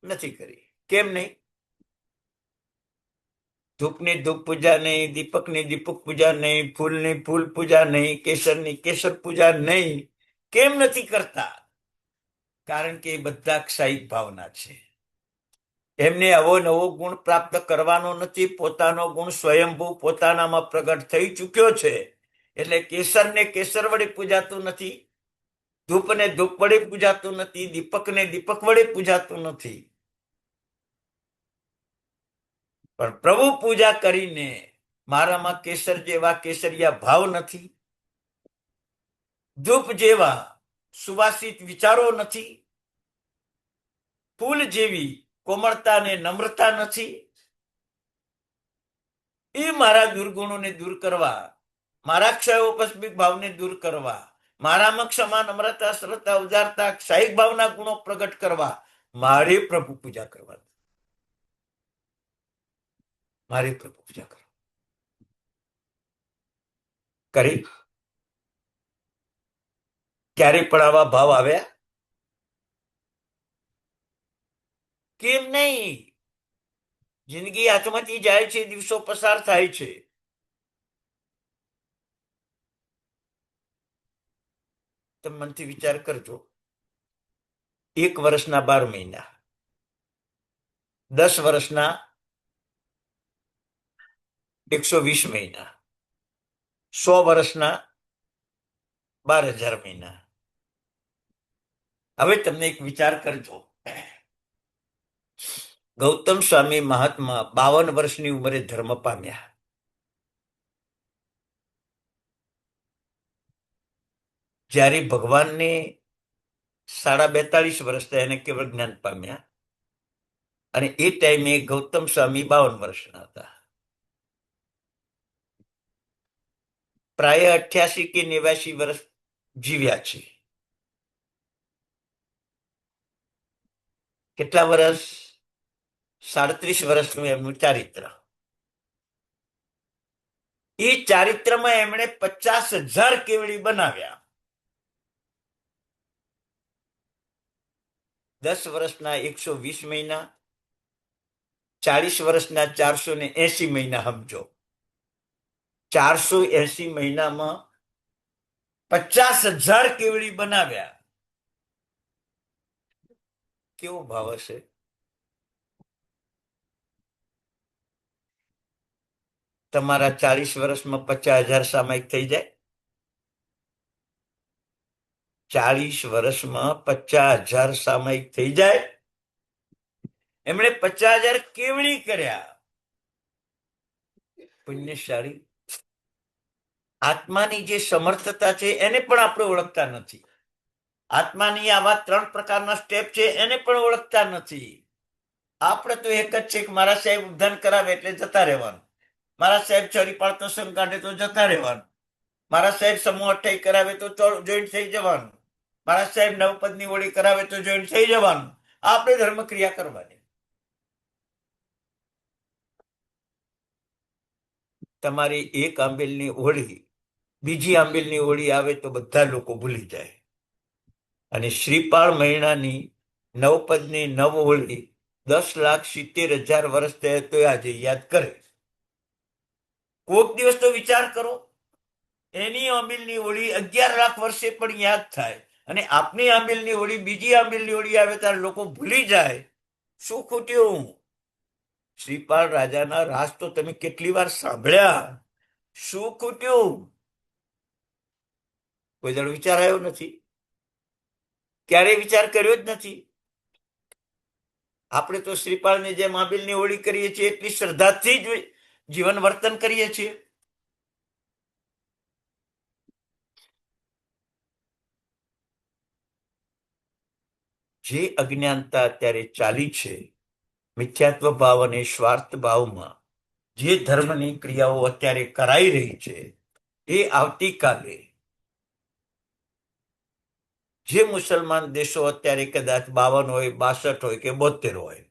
નથી કરી. કેમ નહીં? ધૂપની ધૂપ પૂજા નહીં, દીપકની દીપક પૂજા નહીં, ફૂલની ફૂલ પૂજા નહીં, કેસરની કેસર પૂજા નહીં. કેમ નથી કરતા? કારણ કે એ બધા ક્ષયિક ભાવના છે. એમને આવો નવો ગુણ પ્રાપ્ત કરવાનો નથી. પોતાનો ગુણ સ્વયંભૂ પોતાનામાં પ્રગટ થઈ ચૂક્યો છે. એટલે કેસરને કેસર વડે પૂજાતું નથી, ધૂપને ધૂપ વડે પૂજાતું નથી, દીપકને દીપક વડે પૂજાતું નથી. પણ પ્રભુ પૂજા કરીને મારામાં કેસર જેવા કેસરિયા ભાવ નથી, ધૂપ જેવા સુવાસિત વિચારો નથી, ફૂલ જેવી કોમળતા ને નમ્રતા નથી. એ મારા દુર્ગુણોને દૂર કરવા, મારા ક્ષયોપસ્મિક ભાવને દૂર કરવા, મારામાં ક્ષમા, નમ્રતા, સરળતા, ઉદારતા, ક્ષયિક ભાવના ગુણો પ્રગટ કરવા મારે પ્રભુ પૂજા કરવા. મારે પ્રભુ પૂજા કરવા કરી. ક્યારે પણ આવા ભાવ આવ્યા? કેમ નહીં? જિંદગી હાથમાંથી જાય છે, દિવસો પસાર થાય છે. તમે મનથી વિચાર કરજો. 1 વર્ષના 12 મહિના, 10 વર્ષના 120 મહિના, 100 વર્ષના 12,000 મહિના. હવે તમને એક વિચાર કરજો. ગૌતમ સ્વામી મહાત્મા 52 વર્ષની ઉંમરે ધર્મ પામ્યા. જ્યારે ભગવાનને 42.5 વર્ષ થયા, એને કેવળ જ્ઞાન પામ્યા. અને એ ટાઈમે ગૌતમ સ્વામી 52 વર્ષના હતા. પ્રાય 88 કે 89 વર્ષ જીવ્યા છે. કેટલા વર્ષ? 37 વર્ષનું એમનું ચારિત્ર. એ ચારિત્રમાં એમણે 50,000 કેવડી બનાવ્યા. 10 વર્ષના 120 મહિના, 40 વર્ષના 480 મહિના. સમજો, 480 મહિનામાં 50,000 કેવડી બનાવ્યા. કેવો ભાવ હશે? તમારા 40 વર્ષમાં 50,000 સામાયિક થઈ જાય? 40 વર્ષમાં 50,000 સામાયિક થઈ જાય. એમણે 50,000 કેવડી કર્યા. પુણ્યશાળી. આત્માની જે સમર્થતા છે એને પણ આપણે ઓળખતા નથી. આત્માની આવા 3 પ્રકારના સ્ટેપ છે એને પણ ઓળખતા નથી. આપણે તો એક જ છે કે મારા સાહેબ ઉદ્ધાન કરાવે એટલે જતા રહેવાનું, મારા સાહેબ છરી પાડતો સંગ કાઢે તો જતા રહેવાનું, મારા સાહેબ સમૂહ અઠ્ઠાઈ કરાવે તો જોઈન્ટ થઈ જવાનું, મારા સાહેબ નવપદની ઓળી કરાવે તો જોઈન્ટ થઈ જવાનું. આપણે ધર્મ ક્રિયા કરવાની. તમારી એક આંબેલની ઓળી બીજી આંબેલની ઓળી આવે તો બધા લોકો ભૂલી જાય. અને શ્રીપાળ મહિનાની નવપદની નવ ઓળી 10,70,000 વર્ષ થયા તો આજે યાદ કરે. કોક દિવસ તો વિચાર કરો, એની આંબેલની ઓળી 11 લાખ વર્ષે પણ યાદ થાય, અને આપની આંબેલની ઓળી બીજી આંબેલની ઓળી આવે ત્યારે લોકો ભૂલી જાય. શું ખૂટ્યું? શ્રીપાળ રાજાના રાસ તો તમે કેટલી વાર સાંભળ્યા. શું ખૂટ્યું? કોઈ દાડો વિચાર આવ્યો નથી? ક્યારેય વિચાર કર્યો જ નથી. આપણે તો શ્રીપાળની જેમ આંબેલની હોળી કરીએ છીએ, એટલી શ્રદ્ધાથી જ જીવન વર્તન કરીએ છીએ. જે અજ્ઞાનતા અત્યારે ચાલી છે, મિથ્યાત્વ ભાવ અને સ્વાર્થ ભાવમાં જે ધર્મની ક્રિયાઓ અત્યારે કરાઈ રહી છે, એ આવતીકાલે જે મુસલમાન દેશો અત્યારે કદાચ 52 હોય, 62 હોય કે 72 હોય,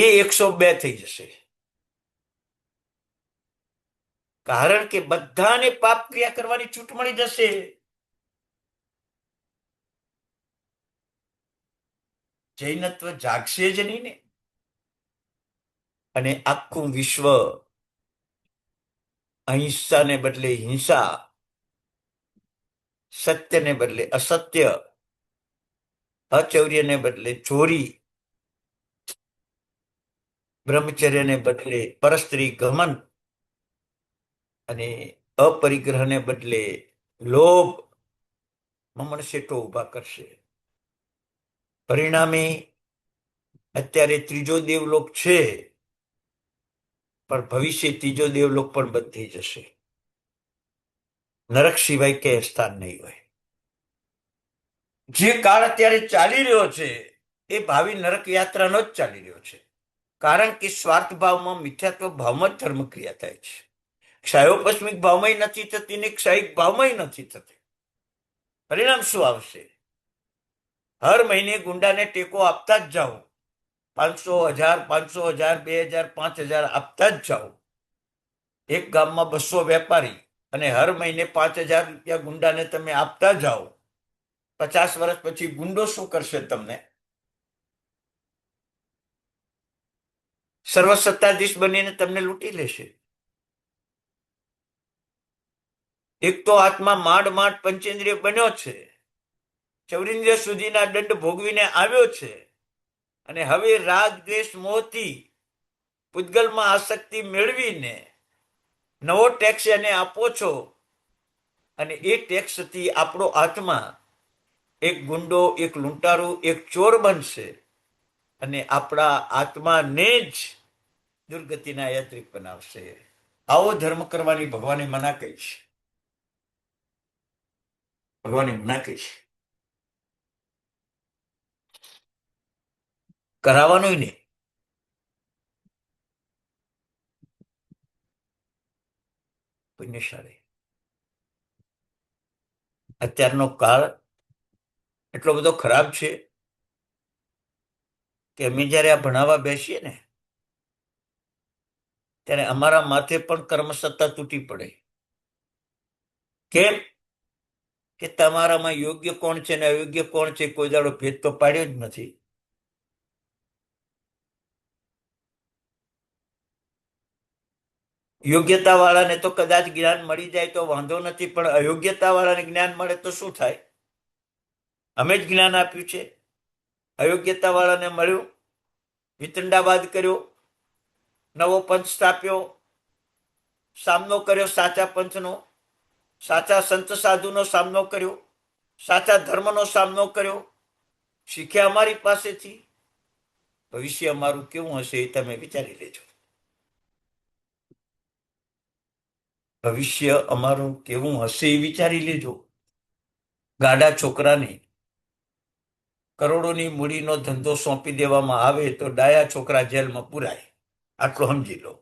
એ 102 થઈ જશે. કારણ કે બધાને પાપ ક્રિયા કરવાની છૂટ મળી જશે. જૈનત્વ જાગશે જ નહીં ને. અને આખું વિશ્વ અહિંસાને બદલે હિંસા, સત્યને બદલે અસત્ય, અચૌર્યને બદલે ચોરી, બ્રહ્મચર્યને બદલે પરસ્ત્રી ગમન અને અપરિગ્રહને બદલે લોભ, મમણસેટો ઉભા કરશે. પરિણામે અત્યારે ત્રીજો દેવલોક છે, પણ ભવિષ્ય ત્રીજો દેવલોક પણ બંધ થઈ જશે. નરક સિવાય ક્યાંય સ્થાન નહીં હોય. જે કાળ અત્યારે ચાલી રહ્યો છે એ ભાવિ નરક યાત્રાનો જ ચાલી રહ્યો છે. કારણ કે સ્વાર્થ ભાવમાં, મિથ્યાત્વ ભાવમાં જ ધર્મ ક્રિયા થાય છે. ક્ષયોપસ્મિક ભાવમાં નથી થતી ને ક્ષયિક ભાવમાં નથી થતી. પરિણામ શું આવશે? હર મહિને ગુંડાને ટેકો આપતા જ જાઓ. 500, 1000, 500, 1000, 2000, 5000 આપતા જ જાઓ. એક ગામમાં 200 વેપારી અને હર મહિને 5000 રૂપિયા ગુંડાને તમે આપતા જાઓ. 50 વર્ષ પછી ગુંડો શું કરશે? તમને સર્વસત્તાધીશ બનીને તમને લૂંટી લેશે. એક તો આત્મા માંડ માંડ પંચેન્દ્રિય બન્યો છે, ચૌરેન્દ્રિય સુધીના દંડ ભોગવીને આવ્યો છે, અને હવે રાગ દ્વેષ મોહથી પૂતગલમાં આસક્તિ મેળવીને નવો ટેક્સ એને આપો છો. અને એ ટેક્સથી આપણો આત્મા એક ગુંડો, એક લૂંટારો, એક ચોર બનશે અને આપણા આત્માને જ દુર્ગતિના યાત્રિક બનાવશે. આવો ધર્મ કરવાની ભગવાને મના કરી છે. ભગવાને મના કરી છે. કરાવવાનો નહીં. પુણ્યશાળી. અત્યારનો કાળ એટલો બધો ખરાબ છે કે અમે જયારે આ ભણાવવા બેસીએ ને ત્યારે અમારા માથે પણ કર્મસત્તા તૂટી પડે. કેમ? કે તમારામાં યોગ્ય કોણ છે ને અયોગ્ય કોણ છે કોઈ દાડો ભેદ તો પાડ્યો જ નથી. યોગ્યતા વાળાને તો કદાચ જ્ઞાન મળી જાય તો વાંધો નથી, પણ અયોગ્યતા વાળાને જ્ઞાન મળે તો શું થાય? અમે જ જ્ઞાન આપ્યું છે. અયોગ્યતા વાળાને મળ્યું, વિતંડાવાદ કર્યો, નવો પંથ સ્થાપ્યો, સામનો કર્યો સાચા પંથનો, સાચા સંત સાધુનો સામનો કર્યો, સાચા ધર્મનો સામનો કર્યો, શીખ્યા અમારી પાસેથી. ભવિષ્ય અમારું કેવું હશે એ તમે વિચારી લેજો. ભવિષ્ય અમારું કેવું હશે એ વિચારી લેજો. ગાડા છોકરાને કરોડોની મૂડીનો ધંધો સોંપી દેવામાં આવે તો ડાયા છોકરા જેલમાં પુરાય. આટલું સમજી લો.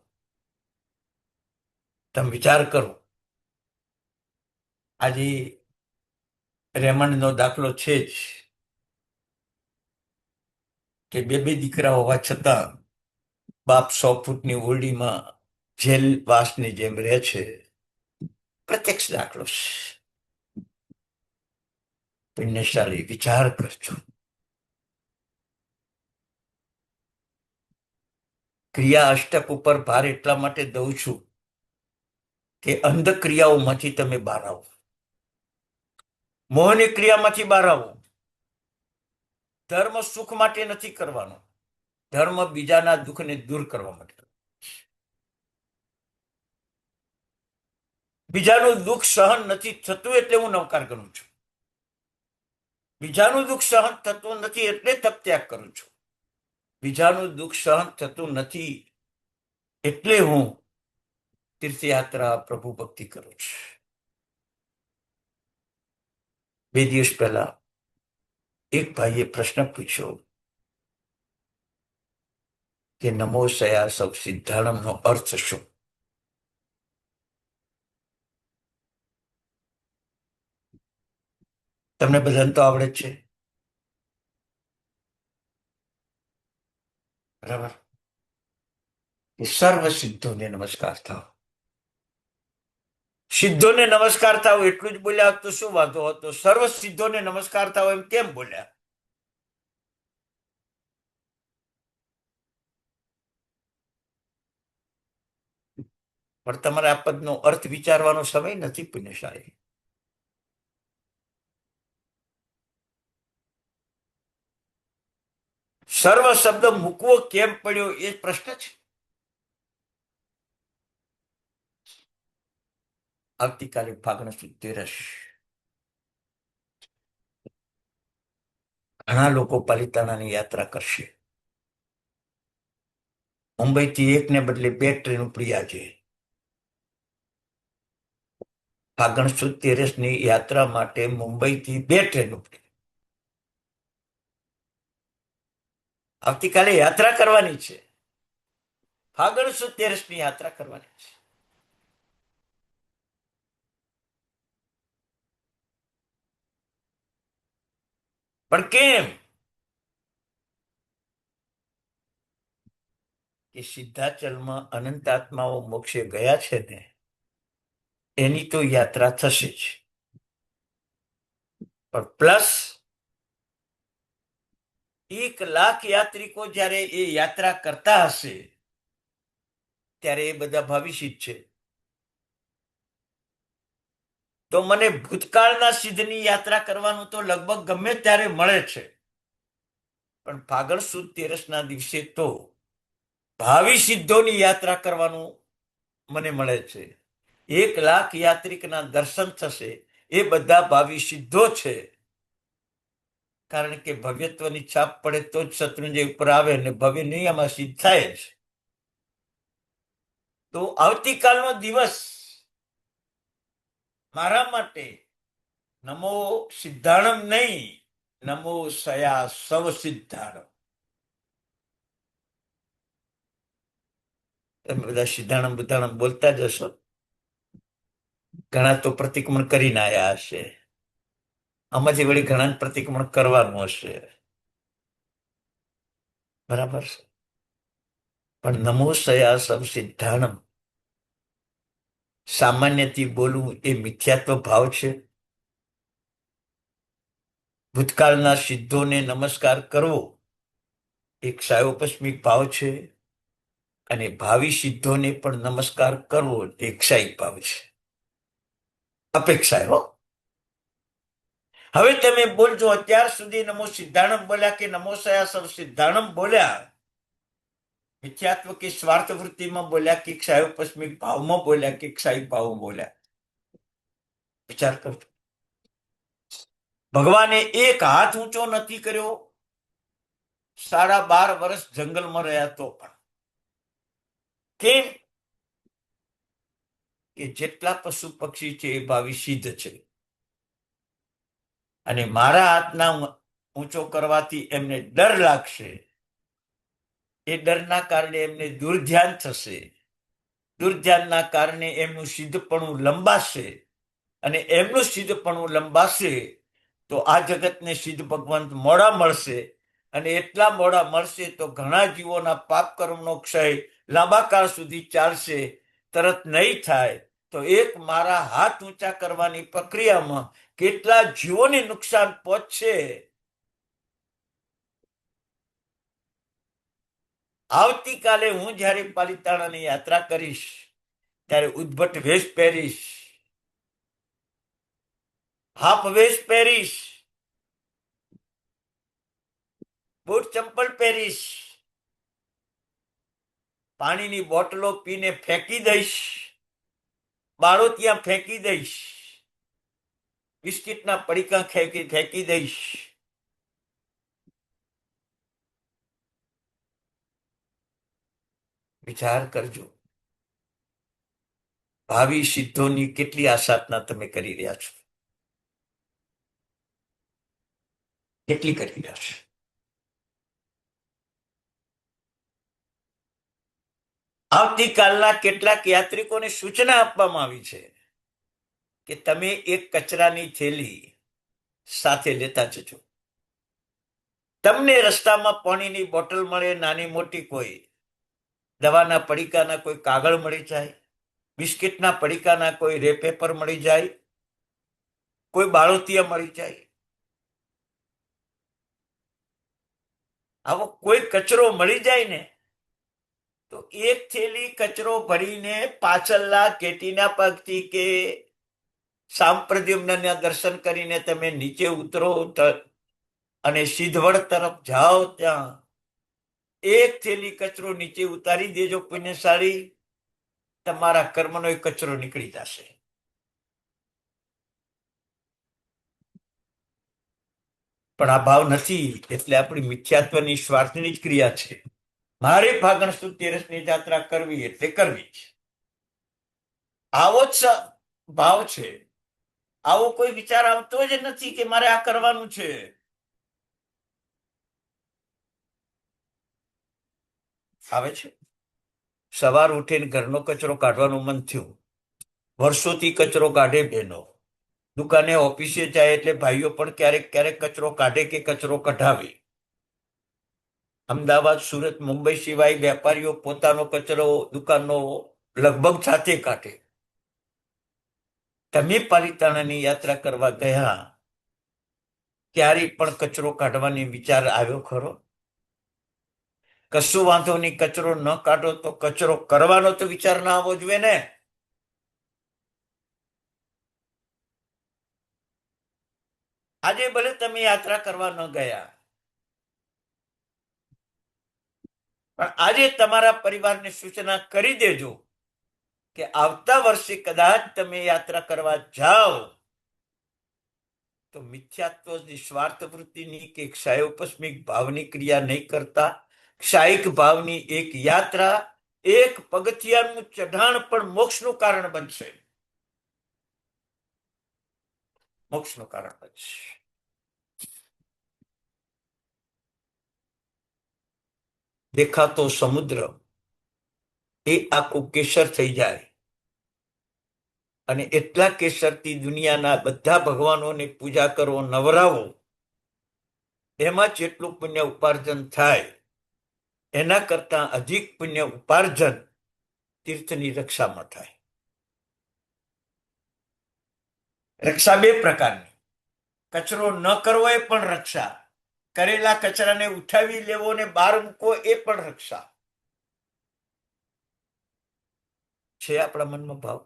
તમે વિચાર કરો. આજે રેમંડનો દાખલો છે જ કે બે દીકરા હોવા છતાં બાપ 100 ફૂટની ઓરડીમાં જેલવાસની જેમ રહે છે. પ્રત્યક્ષ દાખલો છે. પુણ્યશાળી વિચાર કરજો. ક્રિયા અષ્ટક ઉપર ભાર એટલા માટે દઉં છું કે અંધ ક્રિયાઓમાંથી તમે બહાર આવો. મોહની ક્રિયામાંથી બહાર આવો. ધર્મ સુખ માટે નથી કરવાનો. ધર્મ બીજાના દુઃખને દૂર કરવા માટે. બીજાનું દુઃખ સહન નથી થતું એટલે હું નવકાર કરું છું. બીજાનું દુઃખ સહન થતું નથી એટલે તપ ત્યાગ કરું છું. બીજાનું દુઃખ સહન થતું નથી એટલે હું તીર્થયાત્રા, પ્રભુ ભક્તિ કરું છું. 2 દિવસ પહેલા એક ભાઈએ પ્રશ્ન પૂછ્યો કે નમો સયા સૌ સિદ્ધાણમનો અર્થ શું? તમને બધાને તો આવડે જ છે, બરાબર? કે સર્વ સિદ્ધોને નમસ્કાર થાવ. સિદ્ધોને નમસ્કાર થાવ એટલું જ બોલ્યા તો શું વાંધો હતો? સર્વ સિદ્ધોને નમસ્કાર થાવ એમ કેમ બોલ્યા? પણ તમારે આ પદનો અર્થ વિચારવાનો સમય નથી, પુણ્યશાળી. સર્વ શબ્દ મૂકવો કેમ પડ્યો એ પ્રશ્ન છે. આવતીકાલે ફાગણ સુદ તેરસ. ઘણા લોકો પાલિતાણાની યાત્રા કરશે. મુંબઈથી એકને બદલે 2 ટ્રેન ઉપડી આજે. ફાગણ સુદ તેરસની યાત્રા માટે મુંબઈથી 2 ટ્રેન ઉપડી. આવતીકાલે યાત્રા કરવાની છે. ફાગણ સુદ તેરસની યાત્રા કરવાની છે. પણ કેમ? કે સિદ્ધાચલમાં અનંત આત્માઓ મોક્ષે ગયા છે ને, એની તો યાત્રા થશે જ. પણ પ્લસ 1,00,000 યાત્રિકો જ્યારે એ યાત્રા કરતા હશે ત્યારે એ બધા ભાવિસિદ્ધ છે. તો મને ભૂતકાળના સિદ્ધની યાત્રા કરવાનું તો લગભગ ગમે ત્યારે મળે છે. પણ ફાગણ સુદ તેરસના દિવસે તો ભાવિ સિદ્ધોની યાત્રા કરવાનું મને મળે છે. 1,00,000 યાત્રિકના દર્શન થશે. એ બધા ભાવિ સિદ્ધો છે. કારણ કે ભવ્યત્વની છાપ પડે તો જ શત્રુંજય ઉપર આવે ને ભવ્ય નિયમમાં સિદ્ધ થાય જ. તો આવતીકાલનો દિવસ મારા માટે નમો સિદ્ધાણમ નહીં, નમો સયા સવ સિદ્ધાણમ. તમે બધા સિદ્ધાણમ બુદ્ધાણમ બોલતા જશો. ઘણા તો પ્રતિક્રમણ કરીને આવ્યા હશે. આમાંથી વળી ઘણા પ્રતિક્રમણ કરવાનું હશે. બરાબર છે. પણ નમો સયા સવ સિદ્ધાણમ સામાન્યથી બોલવું એ મિથ્યાત્વ ભાવ છે. ભૂતકાળના સિદ્ધોને નમસ્કાર કરવો એક સાયોપસ્મિક ભાવ છે. અને ભાવિ સિદ્ધોને પણ નમસ્કાર કરવો એક સાઈક ભાવ છે. અપેક્ષા હો. હવે તમે બોલજો અત્યાર સુધી નમો સિદ્ધાણમ બોલ્યા કે નમો સયા સવ સિદ્ધાણમ બોલ્યા, મિથ્યાત્વ કે સ્વાર્થ વૃત્તિમાં બોલ્યા કે ક્ષાયોપસ્મિક ભાવમાં બોલ્યા કે ક્ષાયિક ભાવમાં બોલ્યા? વિચાર કરજો. ભગવાને એક હાથ ઊંચો નથી કર્યો 12.5 વર્ષ જંગલમાં રહ્યા તો પણ. કેમ? કે જેટલા પશુ પક્ષી છે એ ભાવિ સિદ્ધ છે. અને મારા હાથના ઊંચો કરવાથી એમને ડર લાગશે. એ ડરના કારણે એમને દુર્ધ્યાન થશે. દુર્ધ્યાનના કારણે એમનું સિદ્ધપણું લંબાશે. અને એમનું સિદ્ધપણું લંબાશે તો આ જગતને સિદ્ધ ભગવાન મોડા મળશે. અને એટલા મોડા મળશે તો ઘણા જીવોના પાપ કર્મનો ક્ષય લાંબા કાળ સુધી ચાલશે. તરત નહીં થાય તો એક મારા હાથ ઊંચા કરવાની પ્રક્રિયામાં કેટલા જીવોને નુકસાન પહોંચશે. આવતીકાલે હું જ્યારે પાલિતાણાની યાત્રા કરીશ ત્યારે ઉદ્ભટ વેશ પહેરીશ, હાફ વેશ પહેરીશ, બૂટ ચંપલ પહેરીશ, પાણીની બોટલો પીને ફેંકી દઈશ, બાળો ત્યાં ફેંકી દઈશ, બિસ્કિટના પડીકા ફેંકી દઈશ. વિચાર કરજો. ભાવિ સિદ્ધોની કેટલી આસાધના તમે કરી રહ્યા છો? કેટલી કરી રહ્યા છો? આવતીકાલના કેટલાક યાત્રિકોને સૂચના આપવામાં આવી છે કે તમે એક કચરાની થેલી સાથે લેતા જજો. તમને રસ્તામાં પાણીની બોટલ મળે નાની મોટી કોઈ, દવાના પડીકાના કોઈ કાગળ મળી જાય, બિસ્કિટના પડીકાના કોઈ રે પેપર મળી જાય, કોઈ બાળોતિયા મળી જાય, આવો કોઈ કચરો મળી જાય ને તો એક થેલી કચરો ભરીને પાછળના કેટીના પગથી કે સાંપ્રદ્યુમ્નના દર્શન કરીને તમે નીચે ઉતરો અને સિદ્ધવડ તરફ જાઓ, ત્યાં એક થેલી કચરો નીચે ઉતારી દેજો પુણ્યશાળી, તમારા કર્મનો એ કચરો નીકળી જશે. પણ આ ભાવ નથી, એટલે આપણી મિથ્યાત્વની સ્વાર્થની જ ક્રિયા છે. મારે ફાગણ સુદ તેરસની યાત્રા કરવી એટલે કરવી જ. આવો જ ભાવ છે. આવો કોઈ વિચાર આવતો જ નથી કે મારે આ કરવાનું છે. આવે છે. સવાર ઉઠીને ઘરનો કચરો કાઢવાનું મન થયું. વર્ષોથી કચરો કાઢે બહેનો, દુકાને ઓફિસે જાય એટલે ભાઈઓ પણ ક્યારેક ક્યારેક કચરો કાઢે કે કચરો કઢાવે. અમદાવાદ, સુરત, મુંબઈ સિવાય વેપારીઓ પોતાનો કચરો દુકાનનો લગભગ સાથે કાઢે. તમે પાલિતાણાની યાત્રા કરવા ગયા ત્યારે પણ કચરો કાઢવાની વિચાર આવ્યો ખરો? કશું વાંધો નહીં, કચરો ન કાઢો તો કચરો કરવાનો તો વિચાર ના આવવો જોઈએ ને. આજે ભલે તમે યાત્રા કરવા ન ગયા, પણ આજે તમારા પરિવારને સૂચના કરી દેજો કે આવતા વર્ષે કદાચ તમે યાત્રા કરવા જાઓ તો મિથ્યાત્વ નિસ્વાર્થ વૃત્તિની કે ક્ષાયોપસ્મિક ભાવની ક્રિયા નહીં કરતા, ક્ષાયિક ભાવની એક યાત્રા, એક પગથિયાનું ચઢાણ પણ મોક્ષનું કારણ બનશે. મોક્ષનું કારણ બનશે. દેખાતો સમુદ્ર એ આખું કેસર થઈ જાય અને એટલા કેસરથી દુનિયાના બધા ભગવાનોને પૂજા કરો, નવરાવો, એમાં જેટલું પુણ્ય ઉપાર્જન થાય એના કરતા અધિક પુણ્ય ઉપાર્જન તીર્થની રક્ષામાં થાય. રક્ષા બે પ્રકારની. કચરો ન કરવો એ પણ રક્ષા, કરેલા કચરાને ઉઠાવી લેવો ને બહાર મૂકવો એ પણ રક્ષા છે. આપણા મનમાં ભાવ.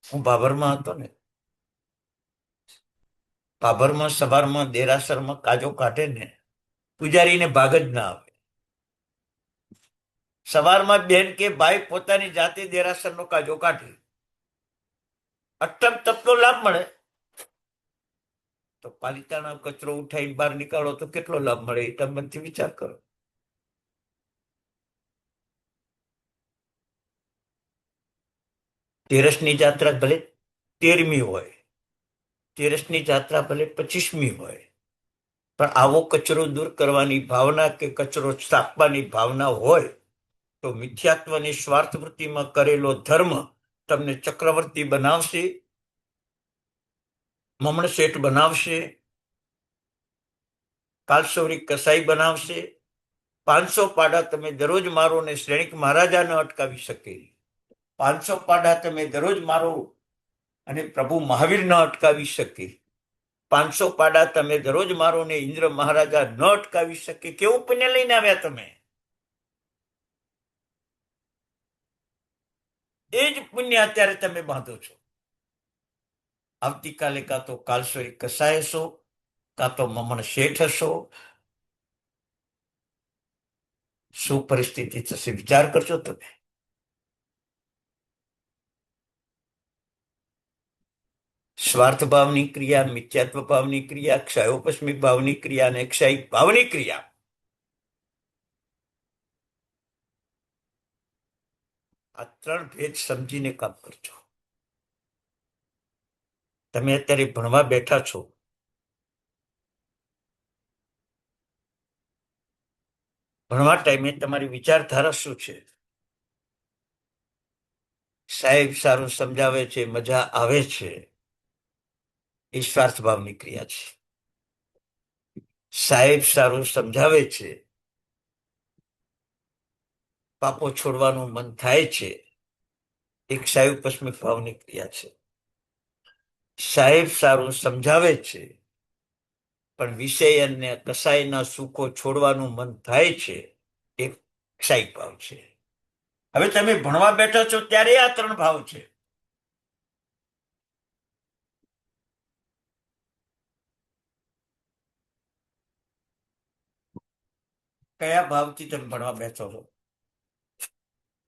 હું ભાભરમાં હતો ને, ભાભરમાં સવારમાં દેરાસરમાં કાજો કાઢે ને પૂજારીને ભાગ જ ના આવે. સવારમાં બેન કે ભાઈ પોતાની જાતે દેરાસરનો કાજો કાઢે, અટક તપનો લાભ મળે. તો પાલિતાણા કચરો ઉઠાઈને બહાર નીકાળો તો કેટલો લાભ મળે, એ તમે મનથી વિચાર કરો. તેરસની જાત્રા ભલે 13મી હોય, તેરસની જાત્રા ભલે 25મી હોય, પણ આવો કચરો દૂર કરવાની ભાવના કે કચરો સ્થાપવાની ભાવના હોય તો મિથ્યાત્વની સ્વાર્થ વૃત્તિમાં કરેલો ધર્મ તમને ચક્રવર્તી બનાવશે, મમણ શેઠ બનાવશે, કાલસૌરી કસાઈ બનાવશે. 500 પાડા તમે દરરોજ મારો ને શ્રેણિક મહારાજા ન અટકાવી શકે. 500 પાડા તમે દરરોજ મારો અને પ્રભુ મહાવીર ન અટકાવી શકે. 500 પાડા તમે દરરોજ મારો ને ઇન્દ્ર મહારાજા ન અટકાવી શકે. કેવું પુણ્ય લઈને આવ્યા તમે? એ જ પુણ્ય અત્યારે તમે બાંધો છો. આવતીકાલે કાં તો કાલસોરી કસાય હશો, કાં તો મમણ શેઠ હશો. શું પરિસ્થિતિ થશે વિચાર કરજો તમે. સ્વાર્થ ભાવની ક્રિયા, મિથ્યાત્વ ભાવની ક્રિયા, ક્ષયોપસ્મિક ભાવની ક્રિયા અને ક્ષયિક ભાવની ક્રિયા, આ 3 ભેદ સમજીને કામ કરજો. તમે અત્યારે ભણવા બેઠા છો, ભણવા ટાઈમે તમારી વિચારધારા શું છે? સાહેબ સારું સમજાવે છે, મજા આવે છે, એ સ્વાર્થ ભાવની ક્રિયા છે. સાહેબ સારું સમજાવે છે, પાપો છોડવાનું મન થાય છે, એક સાયુપસ્મિક ભાવની ક્રિયા છે. સાહેબ સારું સમજાવે છે, પણ વિષય અને કસાયના સુખો છોડવાનું મન થાય છે, એ ક્ષાયિક ભાવ છે. હવે તમે ભણવા બેઠા છો ત્યારે આ ત્રણ ભાવ છે. કયા ભાવથી તમે ભણવા બેઠો છો?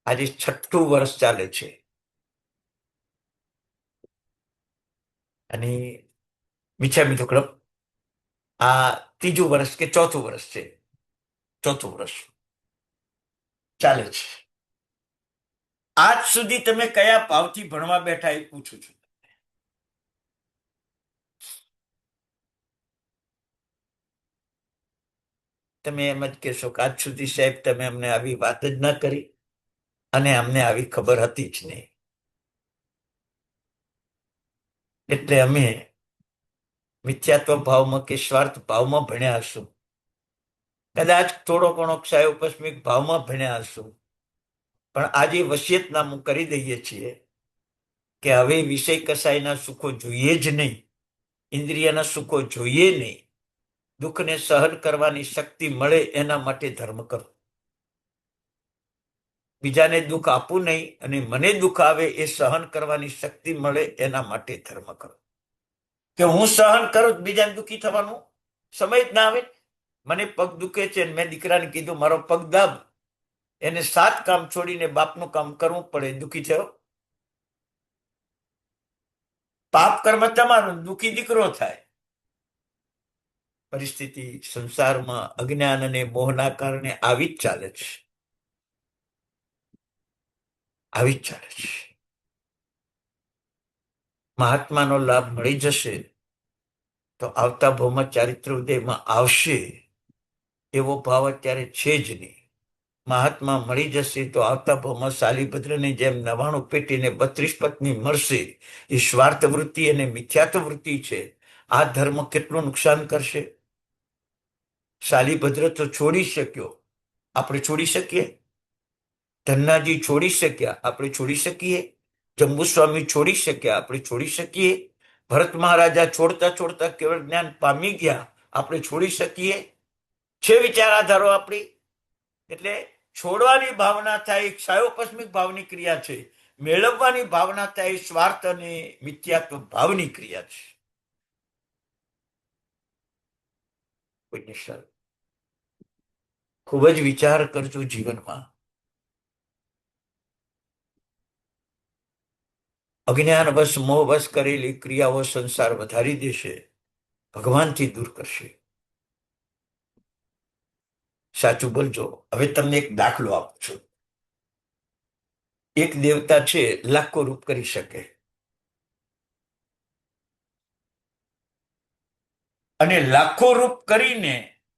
આજે 6ઠું વર્ષ ચાલે છે અને મીઠા મીઠું ક્રમ આ 3જું વર્ષ કે 4થું વર્ષ છે. 4થું વર્ષ ચાલે છે. આજ સુધી તમે કયા ભાવથી ભણવા બેઠા એ પૂછું છું. તમે એમ જ કહેશો કે આજ સુધી સાહેબ તમે અમને આવી વાત જ ના કરી અને અમને આવી ખબર હતી જ નહીં, એટલે અમે મિથ્યાત્વ ભાવમાં કે સ્વાર્થ ભાવમાં ભણ્યા હશું. કદાચ થોડો ઘણો ક્ષાયોપસ્મિક ભાવમાં ભણ્યા હશું, પણ આજે વસિયતનામું કરી દઈએ છીએ કે હવે વિષય કસાયના સુખો જોઈએ જ નહીં, ઇન્દ્રિયના સુખો જોઈએ નહીં. દુઃખને સહન કરવાની શક્તિ મળે એના માટે ધર્મ કરો. બીજાને દુઃખ આપવું નહીં અને મને દુઃખ આવે એ સહન કરવાની શક્તિ મળે એના માટે ધર્મ કરો. કે હું સહન કરું બીજાને દુઃખી થવાનું સમય જ ના આવે. મને પગ દુખે છે, મેં દીકરાને કીધું મારો પગ દાબ, એને 7 કામ છોડીને બાપનું કામ કરવું પડે, દુઃખી થયો? પાપ કર્મ તમારું, દુઃખી દીકરો થાય. પરિસ્થિતિ સંસારમાં અજ્ઞાન અને મોહના કારણે આવી જ ચાલે છે, આવી જ ચાલે છે. મહાત્માનો લાભ મળી જશે તો આવતા ભૌમાં ચારિત્ર ઉદયમાં આવશે એવો ભાવ અત્યારે છે જ નહીં. મહાત્મા મળી જશે તો આવતા ભાવમાં શાલીભદ્રની જેમ 99 પેટીને 32 પત્ની મળશે. એ સ્વાર્થ વૃત્તિ અને મિથ્યાત્વ વૃત્તિ છે. આ ધર્મ કેટલું નુકસાન કરશે? શાલીભદ્ર તો છોડી શક્યો, આપણે છોડી શકીએ? ધન્નાજી છોડી શક્યા, આપણે છોડી શકીએ? જંબુસ્વામી છોડી શક્યા, આપણે છોડી શકીએ? ભરત મહારાજા છોડતા છોડતા કેવળ જ્ઞાન પામી ગયા, આપણે છોડી શકીએ? છે વિચારાધારો આપણી. એટલે છોડવાની ભાવના થાય એક સાયોપસ્મિક ભાવની ક્રિયા છે, મેળવવાની ભાવના થાય સ્વાર્થ અને મિથ્યાત્વ ભાવની ક્રિયા છે. ખૂબ જ વિચાર કરજો જીવનમાં. અજ્ઞાનવશ મોહવશ કરેલી ક્રિયાઓ સંસાર વધારી દેશે, ભગવાનથી દૂર કરશે. સાચું બોલજો. હવે તમને એક દાખલો આપું છું. એક દેવતા છે, લાખો રૂપ કરી શકે અને લાખો રૂપ કરીને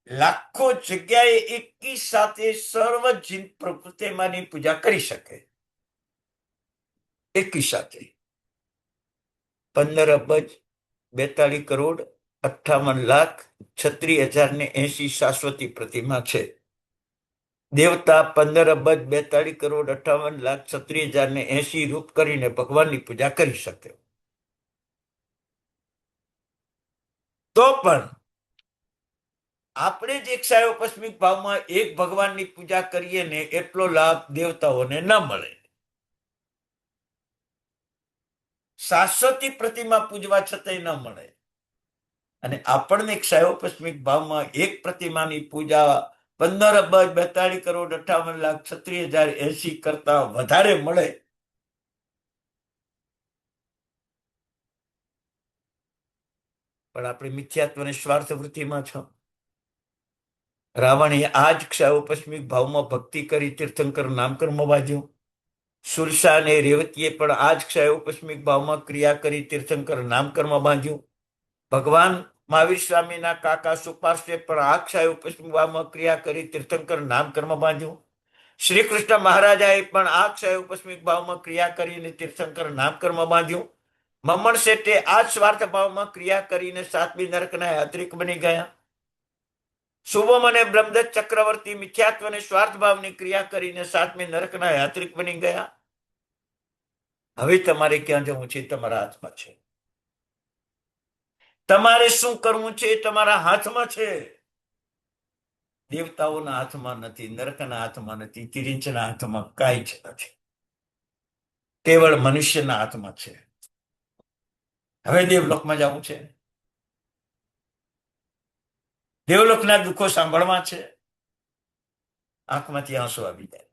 લાખો જગ્યાએ એકી સાથે સર્વ જીવ પ્રકૃતિમાંની પૂજા કરી શકે. એકી સાથે 15 અબજ 42 કરોડ 58,36,080 શાશ્વતી પ્રતિમા છે. દેવતા 15 અબજ 42 કરોડ 58,36,080 રૂપ કરીને ભગવાનની પૂજા કરી શકે. તો પણ આપણે જ એક સાયોપસ્મિક ભાવમાં એક ભગવાનની પૂજા કરીએ ને એટલો લાભ દેવતાઓને ન મળે. શાશ્વતી પ્રતિમા પૂજવા છતાંય ન મળે. અને આપણને એક સાયોપસ્મિક ભાવમાં એક પ્રતિમાની પૂજા 15 અબજ 42 કરોડ 58,36,080 કરતા વધારે મળે. પણ આપણે મિથ્યાત્વ અને સ્વાર્થ વૃત્તિમાં છો. રાવણે આ જ ક્ષાયોપસ્મિક ભાવમાં ભક્તિ કરી તીર્થંકર નામકર્મ બાંધ્યું. સુરસા અને રેવતીએ પણ આ જ ક્ષાયોપસ્મિક ભાવમાં ક્રિયા કરી તીર્થંકર નામકર્મ બાંધ્યું. ભગવાન મહાવીર સ્વામીના કાકા સુપાર્શ્વે પણ આ ક્ષાયોપસ્મિક ભાવમાં ક્રિયા કરી તીર્થંકર નામકર્મ બાંધ્યું. શ્રી કૃષ્ણ મહારાજાએ પણ આ ક્ષાયોપસ્મિક ભાવમાં ક્રિયા કરીને તીર્થંકર નામકર્મ બાંધ્યું. મમ્મણ શેઠે આ સ્વાર્થ ભાવમાં ક્રિયા કરીને 7મી નરકના યાત્રિક બની ગયા. શુભમ અને બ્રહ્મદત્ત ચક્રવર્તી મિથ્યાત્વ અને સ્વાર્થ ભાવની ક્રિયા કરીને સાતમી નરકના યાત્રિક બની ગયા. હવે તમારે ક્યાં જવું છે તમારા હાથમાં છે. તમારે શું કરવું છે એ તમારા હાથમાં છે. દેવતાઓના હાથમાં નથી, નરકના હાથમાં નથી, તિરિંચના હાથમાં કાંઈ જ નથી. કેવળ મનુષ્યના હાથમાં છે. હવે દેવલોકમાં જવું છે. દેવલોકના દુઃખો સાંભળવા છે. આંખમાંથી આંસુ આવી જાય.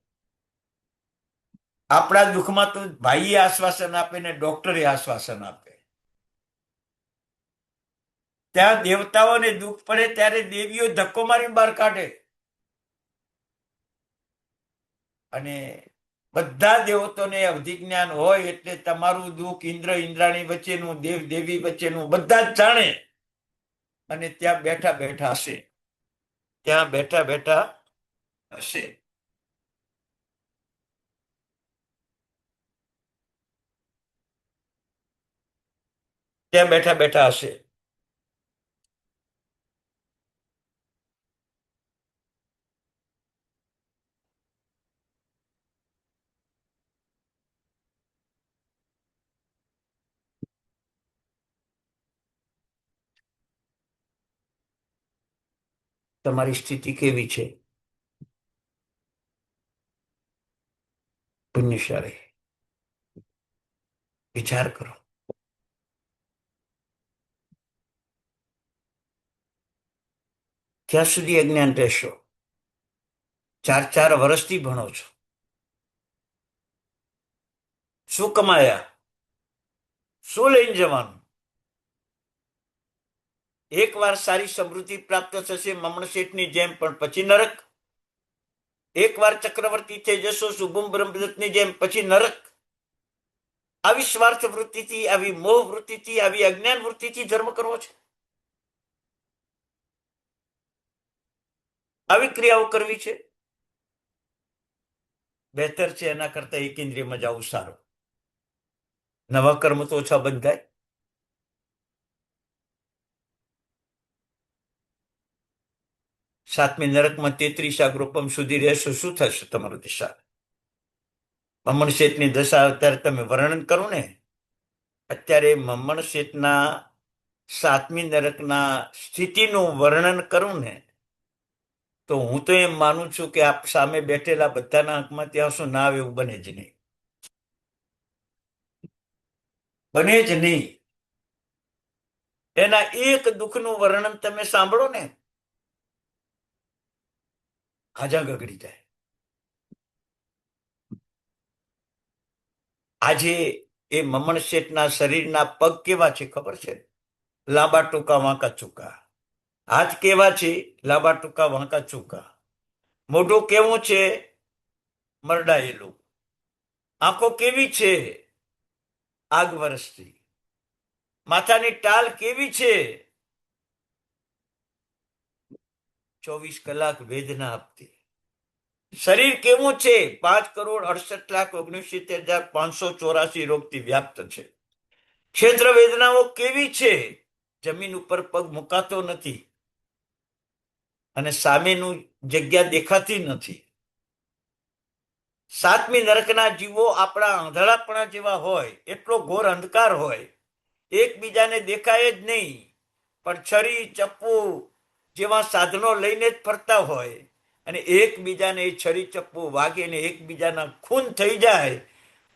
આપણા દુઃખમાં તો ભાઈએ આશ્વાસન આપે ને ડોક્ટરે આશ્વાસન આપે. ત્યાં દેવતાઓને દુઃખ પડે ત્યારે દેવીઓ ધક્કો મારી બહાર કાઢે. અને બધા દેવતાઓને અવધિ જ્ઞાન હોય એટલે તમારું દુઃખ ઇન્દ્ર ઇન્દ્રાણી વચ્ચેનું, દેવ દેવી વચ્ચેનું બધા જ જાણે. અને ત્યાં બેઠા બેઠા હશે. ત્યાં બેઠા બેઠા હશે. ત્યાં બેઠા બેઠા હશે. તમારી સ્થિતિ કેવી છે? પુણ્યશાળી. વિચાર કરો. ક્યાં સુધી અજ્ઞાન રહેશો? 4 વર્ષથી ભણો છો. શું કમાયા? શું લઈને જવાનું? એકવાર સારી સમૃદ્ધિ પ્રાપ્ત થશે મમણ શેઠની જેમ, પણ પછી નરક. એકવાર ચક્રવર્તી થઈ જશો શુભમ બ્રહ્મદત્તની જેમ, પછી નરક. આવી સ્વાર્થ વૃત્તિથી, આવી મોહ વૃત્તિથી, આવી અજ્ઞાન વૃત્તિથી ધર્મ કરવો છે? આવી ક્રિયાઓ કરવી છે? બહેતર છે એના કરતા એક ઇન્દ્રિયમાં જવું સારું. નવા કર્મ તો ઓછા બંધાય. સાતમી નરકમાં 33 ગ્રુપમ સુધી રહેશો. શું થશે તમારું દિશા? મમણ શેઠની દશા અત્યારે તમે વર્ણન કરો ને. અત્યારે મમણ શેઠના સાતમી નરકના સ્થિતિનું વર્ણન કરું ને, તો હું તો એમ માનું છું કે આપ સામે બેઠેલા બધાના આંખમાં ત્યાં શું ના આવે એવું બને જ નહીં. બને જ નહીં. એના એક દુઃખનું વર્ણન તમે સાંભળો ને, હાજા ગગડી જાય. આજે એ મમણ શેઠના શરીરના પગ કેવા છે ખબર છે? લાંબા ટૂંકા વાંકા ચૂકા. હાથ કેવા છે? લાંબા ટૂંકા વાંકા ચૂકા. મોઢું કેવું છે? મરડાયેલું. આંખો કેવી છે? આગ વરસતી. માથાની ટાલ કેવી છે? 24 કલાક વેદના આપતી. શરીર કેવું છે? 5,68,69,584 રોગથી વ્યાપ્ત છે. ક્ષેત્ર વેદનાઓ કેવી છે? જમીન ઉપર પગ મુકાતો નથી અને સામેનું જગ્યા દેખાતી નથી. સાતમી નરકના જીવો આપણા આંધળાપણા જેવા હોય, એટલો ઘોર અંધકાર હોય, એકબીજાને દેખાય જ નહીં, પણ છરી ચપ્પુ જેવા સાધનો લઈને જ ફરતા હોય અને એકબીજાને છરી ચપ્પુ વાગે ને એકબીજાના ખૂન થઈ જાય.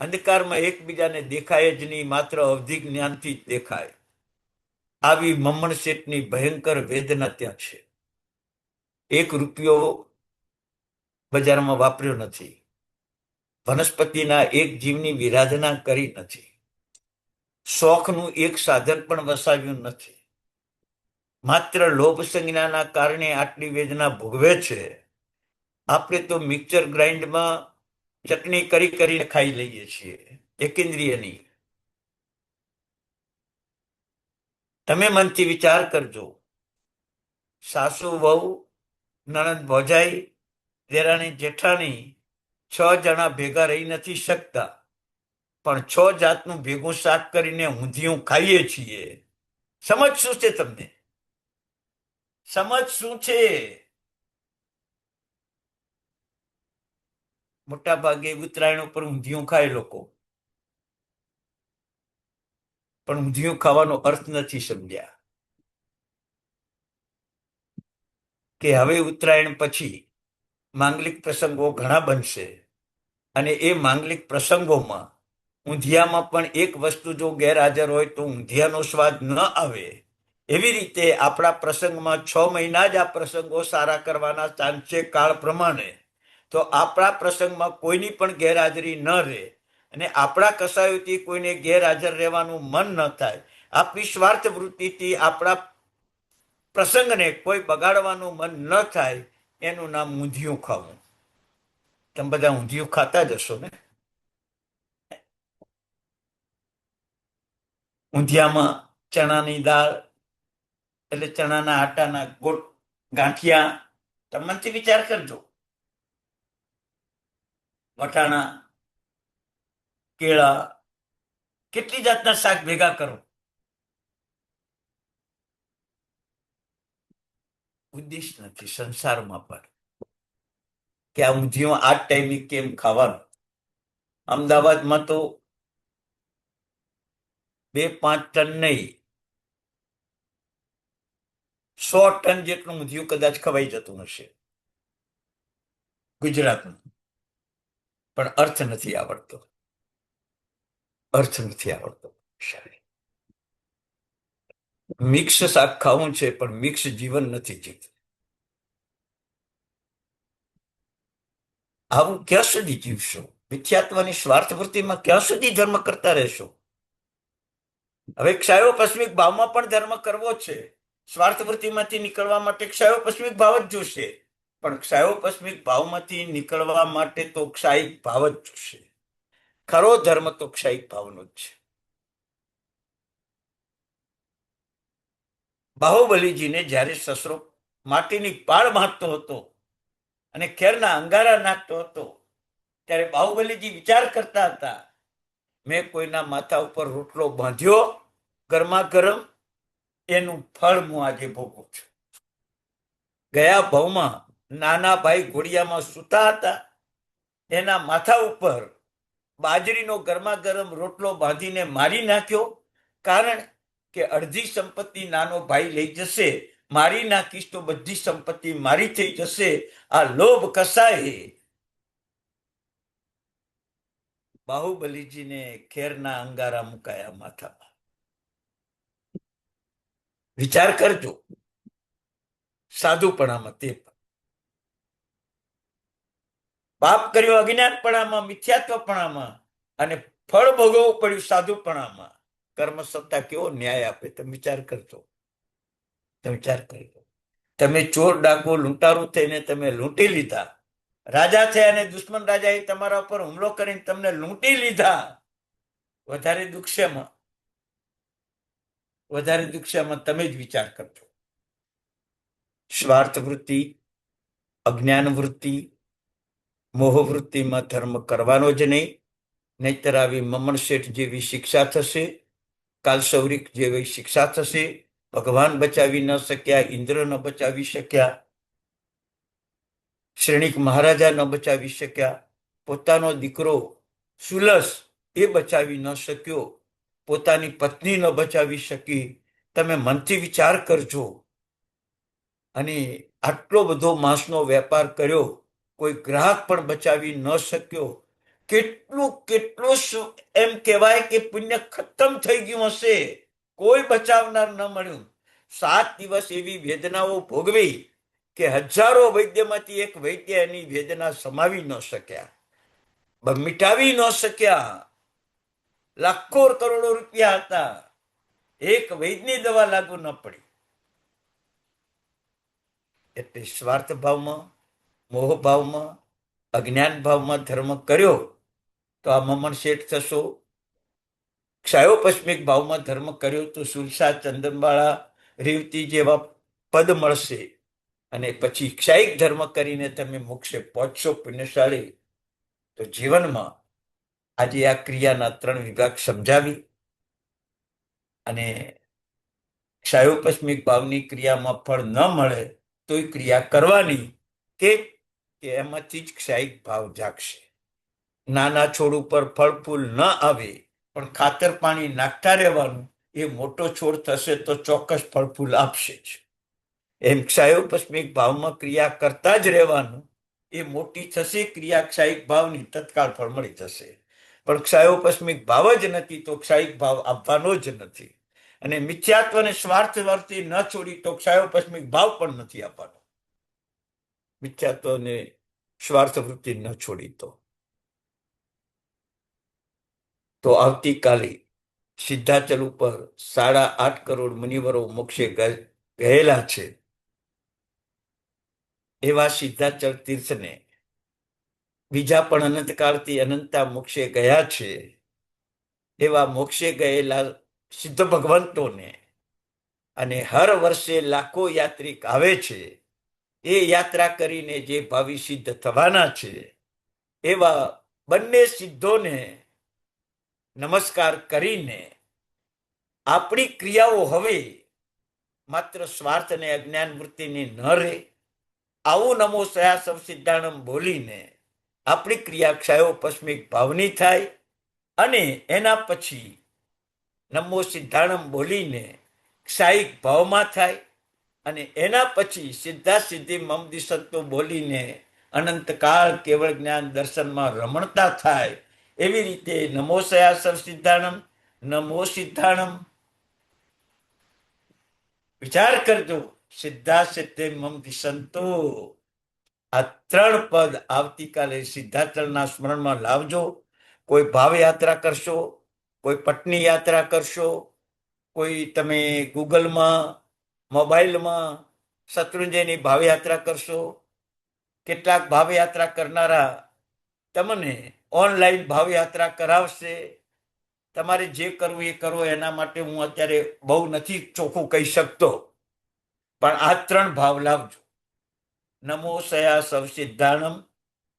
અંધકારમાં એકબીજાને દેખાય જ નહીં, માત્ર અવધિ જ્ઞાનથી જ દેખાય. આવી મમણ શેઠની ભયંકર વેદના ત્યાં છે. 1 રૂપિયો બજારમાં વાપર્યો નથી. વનસ્પતિના એક જીવની વિરાધના કરી નથી. શોખનું એક સાધન પણ વસાવ્યું નથી. માત્ર લોભ સંજ્ઞાના કારણે આટલી વેદના ભોગવે છે. આપણે તો મિક્સર ગ્રાઇન્ડમાં ચટણી કરી કરીને ખાઈ લઈએ છીએ, એકેન્દ્રિયની. તમે મનથી વિચાર કરજો. સાસુ વહુ, નણંદ ભોજાઈ, દેરાણી જેઠાણી 6 જણા ભેગા રહી નથી શકતા, પણ 6 જાતનું ભેગું શાક કરીને ઊંધિયું ખાઈએ છીએ. સમજ શું છે તમને? સમજ શું છે? મોટા ભાગે ઉત્તરાયણ ઉપર ઊંધિયું ખાય લોકો, પણ ઊંધિયું ખાવાનો અર્થ નથી સમજ્યા કે હવે ઉત્તરાયણ પછી માંગલિક પ્રસંગો ઘણા બનશે અને એ માંગલિક પ્રસંગોમાં ઊંધિયામાં પણ એક વસ્તુ જો ગેરહાજર હોય તો ઊંધિયાનો સ્વાદ ન આવે. એવી રીતે આપણા પ્રસંગમાં 6 મહિના જ આ પ્રસંગો સારા કરવાના ચાન્સ છે કાળ પ્રમાણે. તો આપણા પ્રસંગમાં કોઈની પણ ગેરહાજરી ન રહે અને આપણા કસાયોથી કોઈને ગેરહાજર રહેવાનું મન ન થાય. આપણી સ્વાર્થ વૃત્તિથી આપણા પ્રસંગને કોઈ બગાડવાનું મન ન થાય, એનું નામ ઊંધિયું ખાવું. તમે બધા ઊંધિયું ખાતા જ હશો ને? ઊંધિયામાં ચણાની દાળ એટલે ચણાના આટાના ગોળ, ગાંઠિયા. તમે મનથી વિચાર કરજો. વટાણા, કેળા, કેટલી જાતના શાક ભેગા કરો. ઉદ્દેશ નથી સંસારમાં પણ કે આ ઊંધિયું આ ટાઈમે કેમ ખાવાનું. અમદાવાદમાં તો 2-5 ટન નહીં, 100 ટન જેટલું ઊંધિયું કદાચ ખવાઈ જતું હશે ગુજરાતમાં. પણ અર્થ નથી આવડતો, અર્થ નથી આવડતો. મિક્સ શાક ખાવું છે પણ મિક્સ જીવન નથી જીવતું. આવું ક્યાં સુધી જીવશો? મિથ્યાત્વની સ્વાર્થ વૃત્તિમાં ક્યાં સુધી ધર્મ કરતા રહેશો? હવે ક્ષયોપસ્મિક ભાવમાં પણ ધર્મ કરવો છે. સ્વાર્થ વૃત્તિમાંથી નીકળવા માટે ક્ષયોપસ્મિક ભાવ જ જોશે, પણ ક્ષયોપસ્મિક ભાવમાંથી નીકળવા માટે તો ક્ષાયિક ભાવ જ જોશે. ખરો ધર્મ તો ક્ષાયિક ભાવનો જ છે. બાહુબલીજીને જ્યારે સસરો માટીની પાળ બાંધતો હતો અને ખેરના અંગારા નાખતો હતો, ત્યારે બાહુબલીજી વિચાર કરતા હતા, મેં કોઈના માથા ઉપર રોટલો બાંધ્યો ગરમા ગરમ, એનું ફળ હું આજે ભોગવું છું. ગયા ભાવમાં નાના ભાઈ ઘોડિયામાં સૂતા હતા, એના માથા ઉપર બાજરીનો ગરમા ગરમ રોટલો બાંધીને મારી નાખ્યો. કારણ કે અડધી સંપત્તિ નાનો ભાઈ લઈ જશે, મારી નાખીશ તો બધી સંપત્તિ મારી થઈ જશે. આ લોભ કસાય બાહુબલીજીને ખેરના અંગારા મુકાયા માથામાં. વિચાર કરજો સાધુપણામાં. તે પાપ કર્યો અજ્ઞાનપણામાં, મિથ્યાત્વપણામાં, અને ફળ ભોગવવું પડ્યું સાધુપણામાં. કર્મ સત્તા કેવો ન્યાય આપે, તમે વિચાર કરજો. તમે વિચાર કરજો. તમે ચોર ડાકુ લૂંટારું થઈને તમે લૂંટી લીધા, રાજા થયા અને દુશ્મન રાજાએ તમારા ઉપર હુમલો કરીને તમને લૂંટી લીધા. વધારે દુઃખમાં, વધારે દુઃખમાં તમે જ વિચાર કરજો. સ્વાર્થ વૃત્તિ, અજ્ઞાન વૃત્તિ, મોહ વૃત્તિમાં ધર્મ કરવાનો જ નહીં. નહીતર આવી મમણ શેઠ જેવી શિક્ષા થશે, કાલસૌરિક જેવી શિક્ષા થશે. ભગવાન બચાવી ન શક્યા, ઇન્દ્ર ન બચાવી શક્યા, શ્રેણિક મહારાજા ન બચાવી શક્યા, પોતાનો દીકરો સુલસ એ બચાવી ન શક્યો, પોતાની પત્ની ન બચાવી શકી. તમે મનથી વિચાર કરજો. અને આટલો બધો માંસનો વેપાર કર્યો, કોઈ ગ્રાહક પણ બચાવી ન શક્યો. કેટલું કેટલું એમ કહેવાય કે પુણ્ય ખતમ થઈ ગયું હશે, કોઈ બચાવનાર ન મળ્યું. 7 દિવસ એવી વેદનાઓ ભોગવી કે હજારો વૈદ્યમાંથી એક વૈદ્ય એની વેદના સમાવી ન શક્યા, મિટાવી ન શક્યા. લાખો કરોડો રૂપિયા હતા, એક વૈદ્યની દવા લાગુ ન પડી. એટલે સ્વાર્થ ભાવમાં, મોહ ભાવમાં, અજ્ઞાન ભાવમાં ધર્મ કર્યો તો આ મમણ શેઠ થશો. ક્ષયોપસ્મિક ભાવમાં ધર્મ કર્યો તો સુલસા, ચંદનબાળા, રેવતી જેવા પદ મળશે. અને પછી ક્ષયિક ધર્મ કરીને તમે મોક્ષે પહોંચશો પુણ્યશાળી. તો જીવનમાં આજે આ ક્રિયાના 3 વિભાગ સમજાવી અને ક્ષયોપસ્મિક ભાવની ક્રિયામાં ફળ ન મળે તો ક્રિયા કરવાની કે એમાંથી જ ક્ષયિક ભાવ જાગશે. નાના છોડ ઉપર ફળ ફૂલ ન આવે પણ ખાતર પાણી નાખતા રહેવાનું, એ મોટો છોડ થશે તો ચોક્કસ ફળ ફૂલ આપશે જ. એમ ક્ષયોપસ્મિક ભાવમાં ક્રિયા કરતા જ રહેવાનું, એ મોટી થશે ક્રિયા ક્ષાયિક ભાવની, તત્કાળ ફળ મળી જશે. પણ ક્ષયોપસ્મિક ભાવ જ નથી તો ક્ષાયિક ભાવ આપવાનો જ નથી. અને મિથ્યાત્વ અને સ્વાર્થ વર્તી ન છોડી તો ક્ષયોપસ્મિક ભાવ પણ નથી આપવાનો. મિથ્યાત્વ અને સ્વાર્થ વૃત્તિ ન છોડી તો આવતીકાલે સિદ્ધાચલ ઉપર 8.5 કરોડ મુનિવરો મોક્ષે ગયેલા છે. એવા સિદ્ધાચલ તીર્થને બીજા પણ અનંતકાળથી અનંતા મોક્ષે ગયા છે. એવા મોક્ષે ગયેલા સિદ્ધ ભગવંતોને અને હર વર્ષે લાખો યાત્રિક આવે છે. એ યાત્રા કરીને જે ભાવિ સિદ્ધ થવાના છે, એવા બંને સિદ્ધોને નમસ્કાર કરીને આપણી ક્રિયાઓ હવે માત્ર સ્વાર્થ અને અજ્ઞાન વૃત્તિની ન રહે. આવું નમો સયા સવ સિદ્ધાણમ બોલીને આપણી ક્રિયા ક્ષયોપસ્મિક ભાવની થાય અને એના પછી નમો સિદ્ધાણમ બોલીને ક્ષાયિક ભાવમાં થાય અને એના પછી સિદ્ધા સિદ્ધિ મમ દિશંતો બોલીને અનંતકાળ કેવળ જ્ઞાન દર્શનમાં રમણતા થાય. એવી રીતે નમો સયા સવ સિદ્ધાણમ, નમો સિદ્ધાણમ. વિચાર કરજો, સિદ્ધા સિદ્ધિ મમ દિશંતો, આ 3 પદ આવતીકાલે સિદ્ધાચલના સ્મરણમાં લાવજો. કોઈ ભાવ યાત્રા કરશો, કોઈ પટની યાત્રા કરશો, કોઈ તમે ગૂગલમાં મોબાઈલમાં શત્રુંજયની ભાવ યાત્રા કરશો. કેટલાક ભાવ યાત્રા કરનારા તમને ઓનલાઈન ભાવ યાત્રા કરાવશે. તમારે જે કરવું એ કરો, એના માટે હું અત્યારે બહુ નથી ચોખ્ખું કહી શકતો, પણ આ 3 ભાવ લાવજો. નમો સયા સવ સિદ્ધાણમ,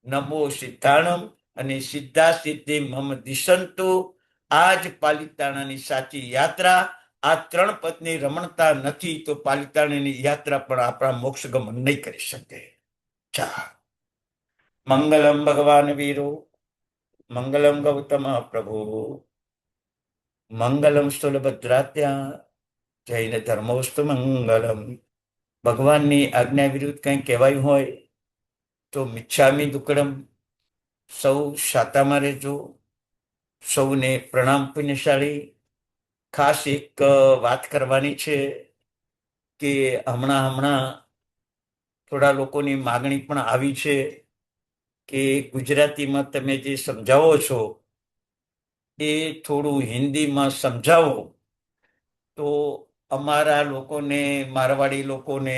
નમો સિદ્ધાણમ અને સિદ્ધા સિદ્ધિ મમ દિશંતુ. આ જ પાલિતાણાની સાચી યાત્રા. આ 3 પદની રમણતા નથી તો પાલિતાણાની યાત્રા પણ આપણા મોક્ષ ગમન નહીં કરી શકે. ચા મંગલમ ભગવાન વીરો, મંગલમ ગૌતમ પ્રભુ, મંગલમ સ્થુલભદ્રાત્યા, જૈન ધર્મોસ્તુ મંગલમ. ભગવાનની આજ્ઞા વિરુદ્ધ કંઈ કહેવાયું હોય તો મિચ્છામી દુક્કડમ. સૌ શાતામાં રહેજો. સૌને પ્રણામ પુણ્યશાળી. ખાસ એક વાત કરવાની છે કે હમણાં થોડા લોકોની માગણી પણ આવી છે કે ગુજરાતીમાં તમે જે સમજાવો છો એ થોડું હિન્દીમાં સમજાવો તો અમારા લોકોને, મારવાડી લોકોને,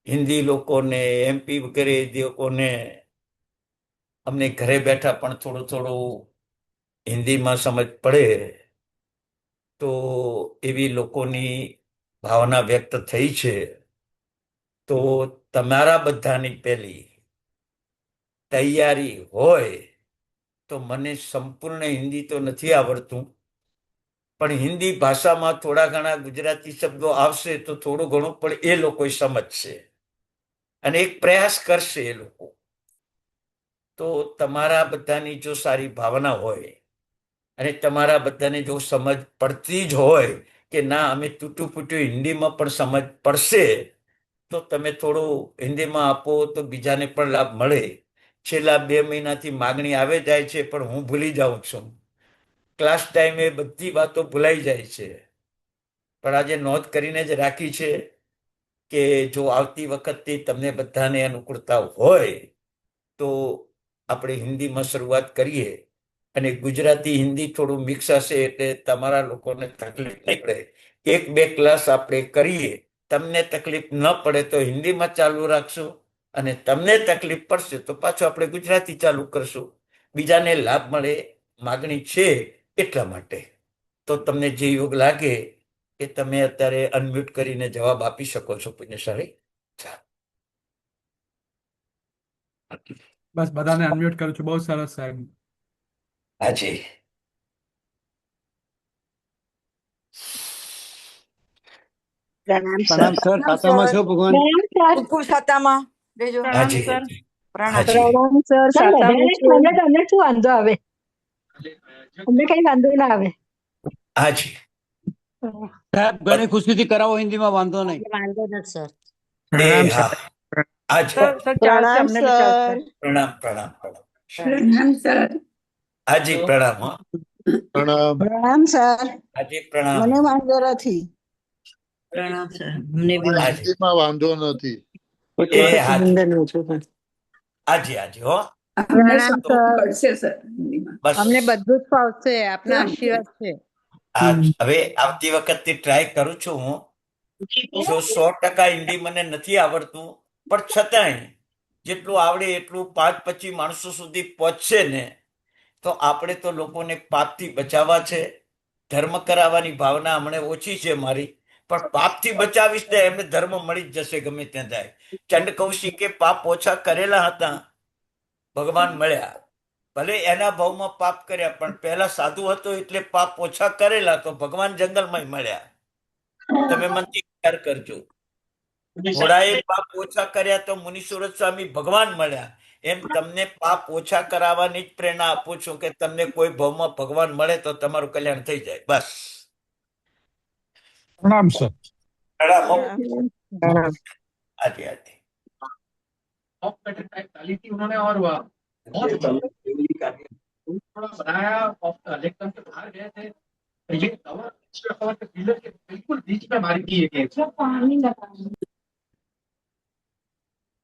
હિન્દી લોકોને, એમપી વગેરે લોકોને અમને ઘરે બેઠા પણ થોડું હિન્દીમાં સમજ પડે તો એવી લોકોની ભાવના વ્યક્ત થઈ છે. તો તમારા બધાની પહેલી તૈયારી હોય તો મને સંપૂર્ણ હિન્દી તો નથી આવડતું, પણ હિન્દી ભાષામાં થોડા ઘણા ગુજરાતી શબ્દો આવશે તો થોડું ઘણું પણ એ લોકો સમજશે અને એક પ્રયાસ કરશે એ લોકો. તો તમારા બધાની જો સારી ભાવના હોય અને તમારા બધાને જો સમજ પડતી જ હોય કે ના અમે તૂટું ફૂટ્યું હિન્દીમાં પણ સમજ પડશે, તો તમે થોડું હિન્દીમાં આપો તો બીજાને પણ લાભ મળે. છેલ્લા 2 મહિનાથી માગણી આવે જાય છે પણ હું ભૂલી જાઉં છું. ક્લાસ ટાઈમે બધી વાતો ભૂલાઈ જાય છે. પણ આજે નોંધ કરીને જ રાખી છે કે જો આવતી વખતે તમને બધાને અનુકૂળતા હોય તો આપણે હિન્દીમાં શરૂઆત કરીએ અને ગુજરાતી હિન્દી થોડું મિક્સ હશે એટલે તમારા લોકોને તકલીફ નહીં પડે. 1-2 ક્લાસ આપણે કરીએ. તમને તકલીફ ન પડે તો હિન્દીમાં ચાલુ રાખશું અને તમને તકલીફ પડશે તો પાછું આપણે ગુજરાતી ચાલુ કરશું. બીજાને લાભ મળે, માગણી છે એટલા માટે. તો તમને જે યોગ લાગે એ તમે અત્યારે અનમ્યુટ કરીને જવાબ આપી શકો છો પુણ્યશાળી. બસ બધાને અનમ્યુટ કરું છું. બહુ સરસ સાહેબ. હાજી. પ્રણામ સર. પ્રણામ સર, સાતામાં છો ભગવાન? ખૂબ ખૂબ સાતામાં રહેજો. હાજી સર. હાજી. હાજી પ્રણામ સર, ના, સાતામ બધાને છું. તમને તમને શું વાંધો આવે? અમને કઈ વાંધો ના આવે. હાજી સાહેબ ઘણી ખુશીથી કરાવો, હિન્દીમાં વાંધો નહીં. વાંધો નથી સર. એ પ્રણામ હા હાજી સર સર ચાલશે, અમને બી ચાલશે. પ્રણામ પ્રણામ પ્રણામ પ્રણામ સર. હાજી પ્રણામ હો. પ્રણામ સર, હાજી પ્રણામ મને વાંધો નથી. પ્રણામ સર, અમને બી હાજી હિન્દીમાં વાંધો નથી. એ હાજી હાજી હાજી હો. અમને પ્રણામ સમજવું સર. પડશે સર હિન્દીમાં. બસ અમને બધું જ ફાવશે, આપના આશીર્વાદ છે. હવે આવતી વખતથી ટ્રાય કરું છું હું. જો 100% હિન્દી મને નથી આવડતું, પણ છતાંય જેટલું આવડે એટલું 5-25 માણસો સુધી પહોંચશે ને, તો આપણે તો લોકોને પાપથી બચાવવા છે. ધર્મ કરાવવાની ભાવના હમણાં ઓછી છે મારી, પણ પાપથી બચાવીશ ને એમને ધર્મ મળી જ જશે ગમે ત્યાં જાય. ચંડ કૌશિકે પાપ ઓછા કરેલા હતા, ભગવાન મળ્યા. ભલે એના ભાવમાં પાપ કર્યા, પણ પહેલા સાધુ હતો એટલે પાપ ઓછા કરેલા તો ભગવાન જંગલમાં મળ્યા. તમે મનથી વિચાર કરજો. ઘોડાએ પાપ ઓછા કર્યા તો મુનિ સુરત સ્વામી ભગવાન મળ્યા. એમ તમને પાપ ઓછા કરાવવાની જ પ્રેરણા આપું છું કે તમને કોઈ ભાવમાં ભગવાન મળે તો તમારું કલ્યાણ થઈ જાય. બસ પ્રણામ સર. પ્રણામ હો. હાજી હાજી टॉप कटर टाइप डाली थी उन्होंने, और वह बहुत थोड़ा बनाया और लेग से बाहर गए थे। ये कवर एक्स्ट्रा कवर के पिलर के बिल्कुल बीच में मारी की है।